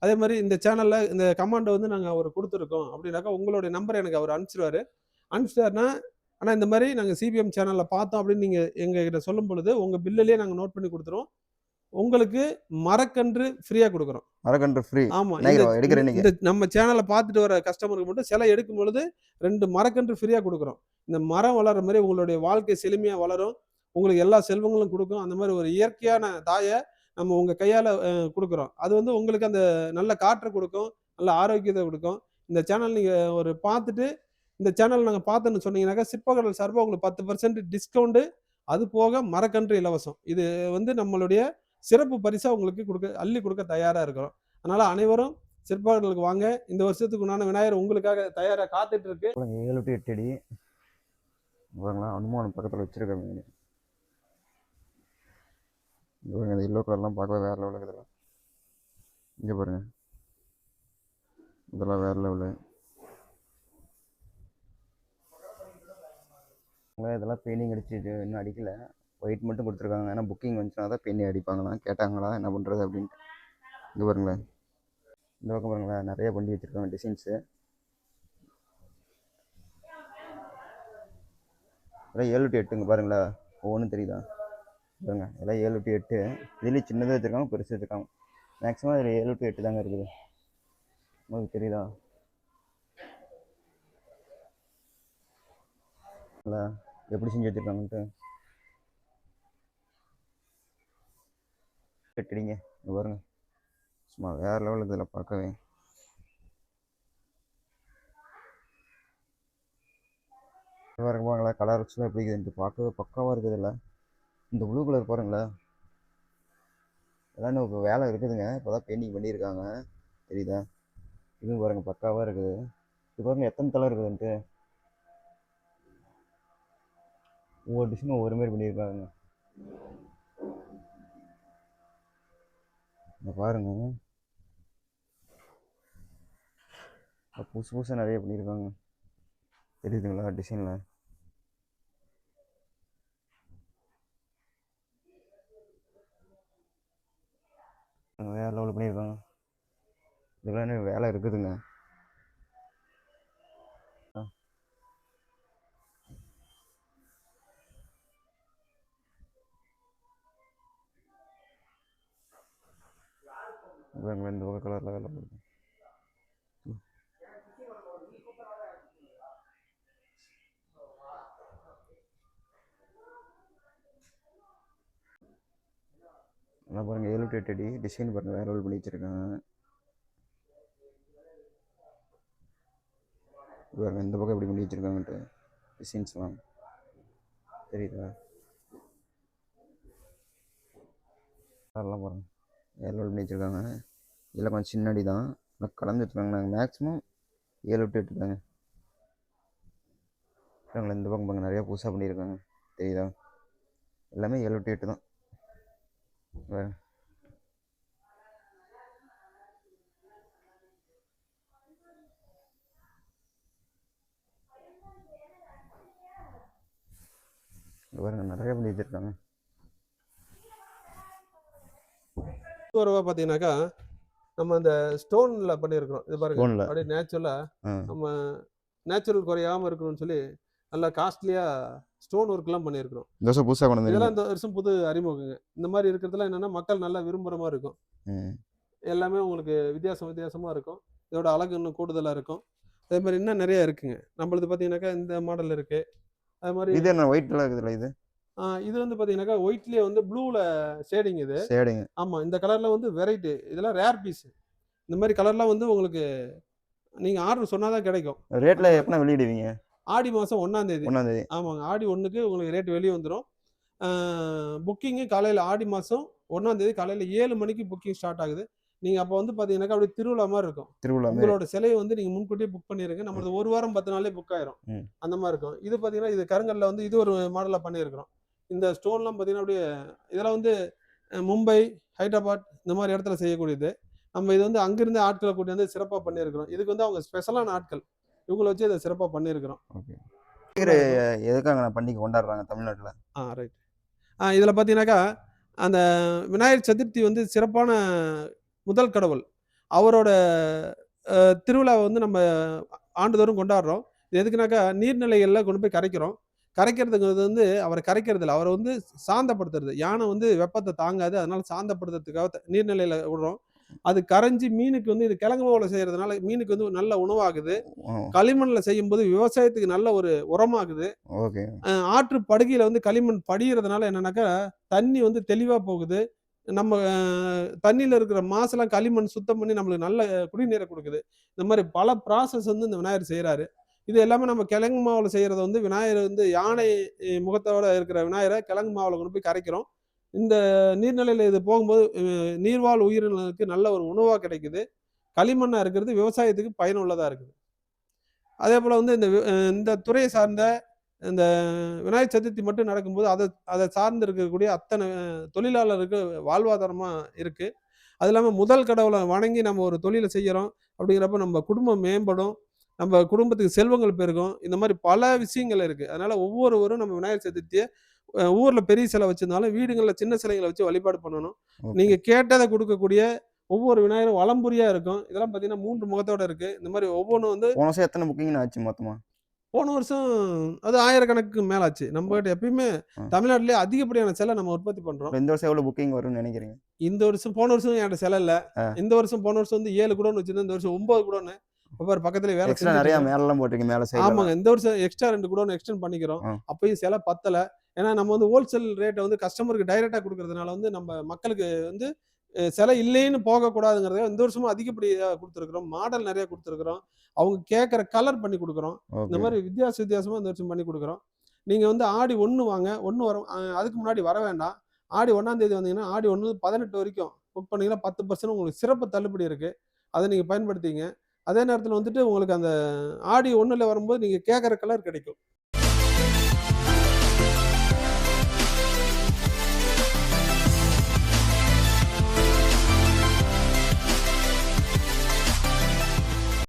அதே மாதிரி இந்த சேனலில் இந்த கமாண்டை வந்து நாங்கள் அவர் கொடுத்துருக்கோம் அப்படின்னாக்கா உங்களுடைய நம்பரை எனக்கு அவர் அனுப்பிச்சிடுவார். அனுப்பிச்சிட்டாருன்னா ஆனால் இந்த மாதிரி நாங்கள் சிபிஎம் சேனலில் பார்த்தோம் அப்படின்னு நீங்கள் எங்ககிட்ட சொல்லும் பொழுது உங்கள் பில்லுலேயே நாங்கள் நோட் பண்ணி கொடுத்துருவோம். உங்களுக்கு மரக்கன்று ஃப்ரீயாக கொடுக்குறோம். மரக்கன்று ஃப்ரீ. ஆமாம், எடுக்கிறேன். இந்த நம்ம சேனலை பார்த்துட்டு வர கஸ்டமருக்கு மட்டும் சிலை எடுக்கும் பொழுது 2 மரக்கன்று ஃப்ரீயாக கொடுக்குறோம். இந்த மரம் வளர்கிற மாதிரி உங்களுடைய வாழ்க்கை செழுமையாக வளரும், உங்களுக்கு எல்லா செல்வங்களும் கொடுக்கும். அந்த மாதிரி ஒரு இயற்கையான தாயை நம்ம உங்கள் கையால் கொடுக்குறோம். அது வந்து உங்களுக்கு அந்த நல்ல காற்றை கொடுக்கும், நல்ல ஆரோக்கியத்தை கொடுக்கும். இந்த சேனல் நீங்கள் ஒரு பார்த்துட்டு இந்த சேனல் நாங்கள் பார்த்தோன்னு சொன்னீங்கன்னாக்கா சிற்பக்கடல் சார்பாக உங்களுக்கு 10% டிஸ்கவுண்ட்டு, அது போக மரக்கன்று இலவசம். இது வந்து நம்மளுடைய சிறப்பு பரிசாக உங்களுக்கு அள்ளி கொடுக்க தயாராக இருக்கிறோம். அதனால் அனைவரும் சிற்பக்கடலுக்கு வாங்க. இந்த வருஷத்துக்கு உண்டான விநாயகர் உங்களுக்காக தயாராக காத்துட்டு இருக்கு. 7 to 8 அடி. அனுமானம் பக்கத்தில் வச்சுருக்காங்க. இங்கே பாருங்கள், இந்த எல்லோ கலர்லாம் பார்க்கவே வேறு லெவலில் இருக்குதுல்ல. இங்கே பாருங்கள், இதெல்லாம் வேறு லெவலு. இதெல்லாம் பெயிண்டிங் அடிச்சு இன்னும் அடிக்கலை, ஒயிட் மட்டும் கொடுத்துருக்காங்க. ஏன்னா புக்கிங் வந்துச்சுன்னா தான் பெயிண்டிங் அடிப்பாங்களாம். கேட்டாங்களா என்ன பண்ணுறது அப்படின்ட்டு. இங்கே பாருங்களேன், இந்த பக்கம் பாருங்களேன், நிறைய பண்ணி வச்சுருக்காங்க டிசைன்ஸு. இதெல்லாம் 7 to 8ங்க பாருங்களேன், ஒவ்வொன்றும் தெரியுதா பாருங்க. இதெல்லாம் 7 to 8. இதுலேயும் சின்னதாக வச்சுருக்காங்க, பெருசு வச்சுருக்காங்க. மேக்ஸிமம் இதில் 7 to 8 தாங்க இருக்குது. உங்களுக்கு தெரியுதா இல்லை எப்படி செஞ்சு வச்சுருக்காங்கன்ட்டு. 8 அடிங்க. இங்கே பாருங்க, சும்மா வேறு லெவலில் இதில் பார்க்கவே. பாருங்க பாருங்களேன், கலர்ஸ்லாம் எப்படி இருக்குதுன்ட்டு பார்க்கவே பக்காவாக இருக்குது. இல்லை இந்த ப்ளூ கலர் பாருங்களேன், இதெல்லாம் இன்னும் வேலை இருக்குதுங்க, இப்போ தான் பெயிண்டிங் பண்ணியிருக்காங்க. தெரியுதா, இதுவும் பாருங்கள் பக்காவாக இருக்குது. இது பாருங்கள் எத்தனை கலர் இருக்குதுன்ட்டு. ஒவ்வொரு டிசைனும் ஒவ்வொரு மாரி பண்ணியிருக்காங்க. இங்கே பாருங்க, புதுசு புதுசாக நிறைய பண்ணியிருக்காங்க. தெரியுதுங்களா டிசைனில். வேறு லெவலில் பண்ணியிருக்காங்க. இதெல்லாம் இன்னும் வேலை இருக்குதுங்க. இந்த பக்கம் கலரில் வேலை பண்ணுது. நல்லா பாருங்கள், 7 to 8 அடி டிசைன் பாருங்கள், வேறு லெவல் பண்ணி வச்சுருக்காங்க. பாருங்கள் இந்த பக்கம் எப்படி பண்ணி வச்சுருக்காங்கன்ட்டு டிசைன்ஸ்லாம் தெரியுதா. அதெல்லாம் பாருங்கள் வேறு லெவல் பண்ணி வச்சுருக்காங்க. இதில் கொஞ்சம் சின்னடி தான், கலந்துட்டுருக்காங்க. நாங்கள் மேக்ஸிமம் 7 to 8 தாங்க. பாருங்களேன், இந்த பக்கம் பாருங்க, நிறையா புதுசாக பண்ணியிருக்காங்க. தெரியுதா? எல்லாமே 7 to 8 தான். வேறு பாருங்க, நிறையா பண்ணி வச்சுருக்காங்க. வரவா பார்த்தீங்கன்னாக்கா நம்ம அந்த ஸ்டோனில் பண்ணியிருக்கிறோம். இது பாருங்க, ஸ்டோனில் அப்படியே நேச்சுரலாக நம்ம நேச்சுரல் குறையாமல் இருக்கணும்னு சொல்லி நல்லா காஸ்ட்லியாக ஸ்டோன் ஒர்க்லாம் பண்ணியிருக்கிறோம். இந்த வருஷம் புதுசாக கொண்டு இதெல்லாம் வந்து இந்த வருஷம் புது அறிமுகங்க. இந்த மாதிரி இருக்கிறதுலாம் என்னென்னா மக்கள் நல்லா விரும்புகிற மாதிரி இருக்கும். எல்லாமே உங்களுக்கு வித்தியாசமாக இருக்கும். இதோட அழகு இன்னும் கூடுதலாக இருக்கும். அதே மாதிரி இன்னும் நிறைய இருக்குங்க. நம்மளது பார்த்தீங்கன்னாக்கா இந்த மாடல் இருக்குது. அது மாதிரி இது என்ன ஒயிட் கலர் இருக்குதுல்ல இது? இது வந்து பார்த்தீங்கன்னாக்கா ஒயிட்லேயே வந்து ப்ளூவில் ஷேடிங் இது. ஷேடிங். ஆமாம், இந்த கலரில் வந்து வெரைட்டி. இதெல்லாம் ரேர் பீஸ். இந்த மாதிரி கலர்லாம் வந்து உங்களுக்கு நீங்கள் ஆர்டர் சொன்னால் தான் கிடைக்கும். ரேட்டில் எப்போ வெளியிடுவீங்க? ஆடி மாதம் 1ஆம் தேதி. 1ஆம் தேதி. ஆமாங்க, ஆடி 1க்கு உங்களுக்கு ரேட் வெளியே வந்துடும். புக்கிங்கு காலையில் ஆடி மாதம் 1ஆம் தேதி காலையில் 7 மணிக்கு புக்கிங் ஸ்டார்ட் ஆகுது. நீங்கள் அப்போ வந்து பார்த்தீங்கன்னாக்கா அப்படியே திருவிழா மாதிரி இருக்கும். திருவிழா உங்களோட சிலையை வந்து நீங்கள் முன்கூட்டியே புக் பண்ணிடுங்க. நம்மளது 1 வாரம் 10 நாளே புக் ஆயிரும். அந்த மாதிரி இருக்கும். இது பார்த்தீங்கன்னா இது கருங்கல்ல வந்து இது ஒரு மாடலாக பண்ணியிருக்கிறோம். இந்த ஸ்டோன்லாம் பார்த்தீங்கன்னா அப்படியே இதெல்லாம் வந்து மும்பை, ஹைதராபாத் இந்த மாதிரி இடத்துல செய்யக்கூடியது. நம்ம இது வந்து அங்கிருந்து ஆட்களை கூட்டி வந்து சிறப்பாக பண்ணியிருக்கிறோம். இதுக்கு வந்து அவங்க ஸ்பெஷலான ஆட்கள், இவங்களை வச்சு இதை சிறப்பாக பண்ணியிருக்கிறோம். ஓகே. எதுக்காக நான் பண்டிகை கொண்டாடுறாங்க தமிழ்நாட்டில்? ரைட். இதில் பார்த்தீங்கன்னாக்கா அந்த விநாயகர் சதுர்த்தி வந்து சிறப்பான முதல் கடவுள். அவரோட திருவிழாவை வந்து நம்ம ஆண்டுதோறும் கொண்டாடுறோம். இது எதுக்குனாக்கா நீர்நிலைகளில் கொண்டு போய் கரைக்கிறோம். கரைக்கிறதுங்கிறது வந்து அவரை கரைக்கிறது இல்லை, அவரை வந்து சாந்தப்படுத்துறது. யானை வந்து வெப்பத்தை தாங்காது, அதனால சாந்தப்படுத்துறதுக்காக நீர்நிலையில் விடுறோம். அது கரைஞ்சி மீனுக்கு வந்து இது கிழங்கு மாவுல செய்யறதுனால மீனுக்கு வந்து நல்ல உணவாகுது. களிமண்ணில் செய்யும்போது விவசாயத்துக்கு நல்ல ஒரு உரமாகுது. ஆற்று படுகையில் வந்து களிமண் படிகிறதுனால என்னன்னாக்கா தண்ணி வந்து தெளிவாக போகுது. நம்ம தண்ணியில் இருக்கிற மாசெல்லாம் களிமண் சுத்தம் பண்ணி நம்மளுக்கு நல்ல குடிநீரை கொடுக்குது. இந்த மாதிரி பல ப்ராசஸ் வந்து இந்த விநாயகர் செய்கிறாரு. இது எல்லாமே நம்ம கிழங்கு மாவில் செய்கிறத வந்து விநாயகர் வந்து யானை முகத்தோட இருக்கிற விநாயகரை கிழங்கு மாவில் கொண்டு போய் கரைக்கிறோம். இந்த நீர்நிலையில் இது போகும்போது நீர்வாழ் உயிரினங்களுக்கு நல்ல ஒரு உணவாக கிடைக்குது. களிமண்ணாக இருக்கிறது விவசாயத்துக்கு பயனுள்ளதாக இருக்குது. அதே போல் வந்து இந்த துறையை சார்ந்த இந்த விநாயகர் சதுர்த்தி மட்டும் நடக்கும்போது அதை சார்ந்து இருக்கக்கூடிய அத்தனை தொழிலாளருக்கு வாழ்வாதாரமாக இருக்குது. அது இல்லாமல் முதல் கடவுளை வணங்கி நம்ம ஒரு தொழிலை செய்கிறோம் அப்படிங்கிறப்ப நம்ம குடும்பம் மேம்படும், நம்ம குடும்பத்துக்கு செல்வங்கள் பெருகும். இந்த மாதிரி பல விஷயங்கள் இருக்குது. அதனால் ஒவ்வொருவரும் நம்ம விநாயகர் சதுர்த்தியை ஊரில் பெரிய சிலை வச்சிருந்தாலும் வீடுகளில் சின்ன சிலைகளை வச்சு வழிபாடு பண்ணணும். நீங்கள் கேட்டதை கொடுக்கக்கூடிய ஒவ்வொரு விநாயகரும் வலம்புரியாக இருக்கும். இதெல்லாம் பார்த்தீங்கன்னா 3 முகத்தோட இருக்குது. இந்த மாதிரி ஒவ்வொன்றும் வந்து போன வருஷம் எத்தனை புக்கிங் ஆச்சு மொத்தமாக? போன வருஷம் அது 1000 கணக்கு மேலாச்சு. நம்ம கிட்ட எப்பயுமே தமிழ்நாட்டிலே அதிகப்படியான சிலை நம்ம உற்பத்தி பண்றோம். இந்த வருஷம் எவ்வளவு புக்கிங் வரும்னு நினைக்கிறீங்க? இந்த வருஷம் போன வருஷம் என்கிட்ட சிலை இல்ல. போன வருஷம் வந்து 7 குடோன் வச்சிருந்தேன். இந்த வருஷம் 9 குடோன். பக்கத்துல வேலை எக்ஸ்ட்ரா நிறைய மேலலாம் போட்டுருக்கீங்க மேல சைடுல. ஆமாங்க, இந்த வருஷம் எக்ஸ்ட்ரா 2 குடோன் எக்ஸ்டெண்ட் பண்ணிக்கிறோம். அப்பயும் சிலை பத்தல. ஏன்னா நம்ம வந்து ஹோல்சேல் ரேட்டை வந்து கஸ்டமருக்கு டைரக்டா கொடுக்கறதுனால வந்து நம்ம மக்களுக்கு வந்து சிலை இல்லைன்னு போகக்கூடாதுங்கிறத இந்த வருஷமும் அதிகப்படியாக கொடுத்துருக்குறோம். மாடல் நிறைய கொடுத்துருக்குறோம். அவங்க கேட்குற கலர் பண்ணி கொடுக்குறோம். இந்த மாதிரி வித்தியாசமாக இந்த வருஷம் பண்ணி கொடுக்குறோம். நீங்கள் வந்து ஆடி 1 வாங்க, 1 வரும். அதுக்கு முன்னாடி வர வேண்டாம். ஆடி 1ஆம் தேதி வந்தீங்கன்னா ஆடி 1 18 வரைக்கும் புக் பண்ணிங்கன்னா 10% உங்களுக்கு சிறப்பு தள்ளுபடி இருக்குது. அதை நீங்கள் பயன்படுத்திங்க. அதே நேரத்தில் வந்துட்டு உங்களுக்கு அந்த ஆடி 1ல் வரும்போது நீங்கள் கேட்குற கலர் கிடைக்கும்.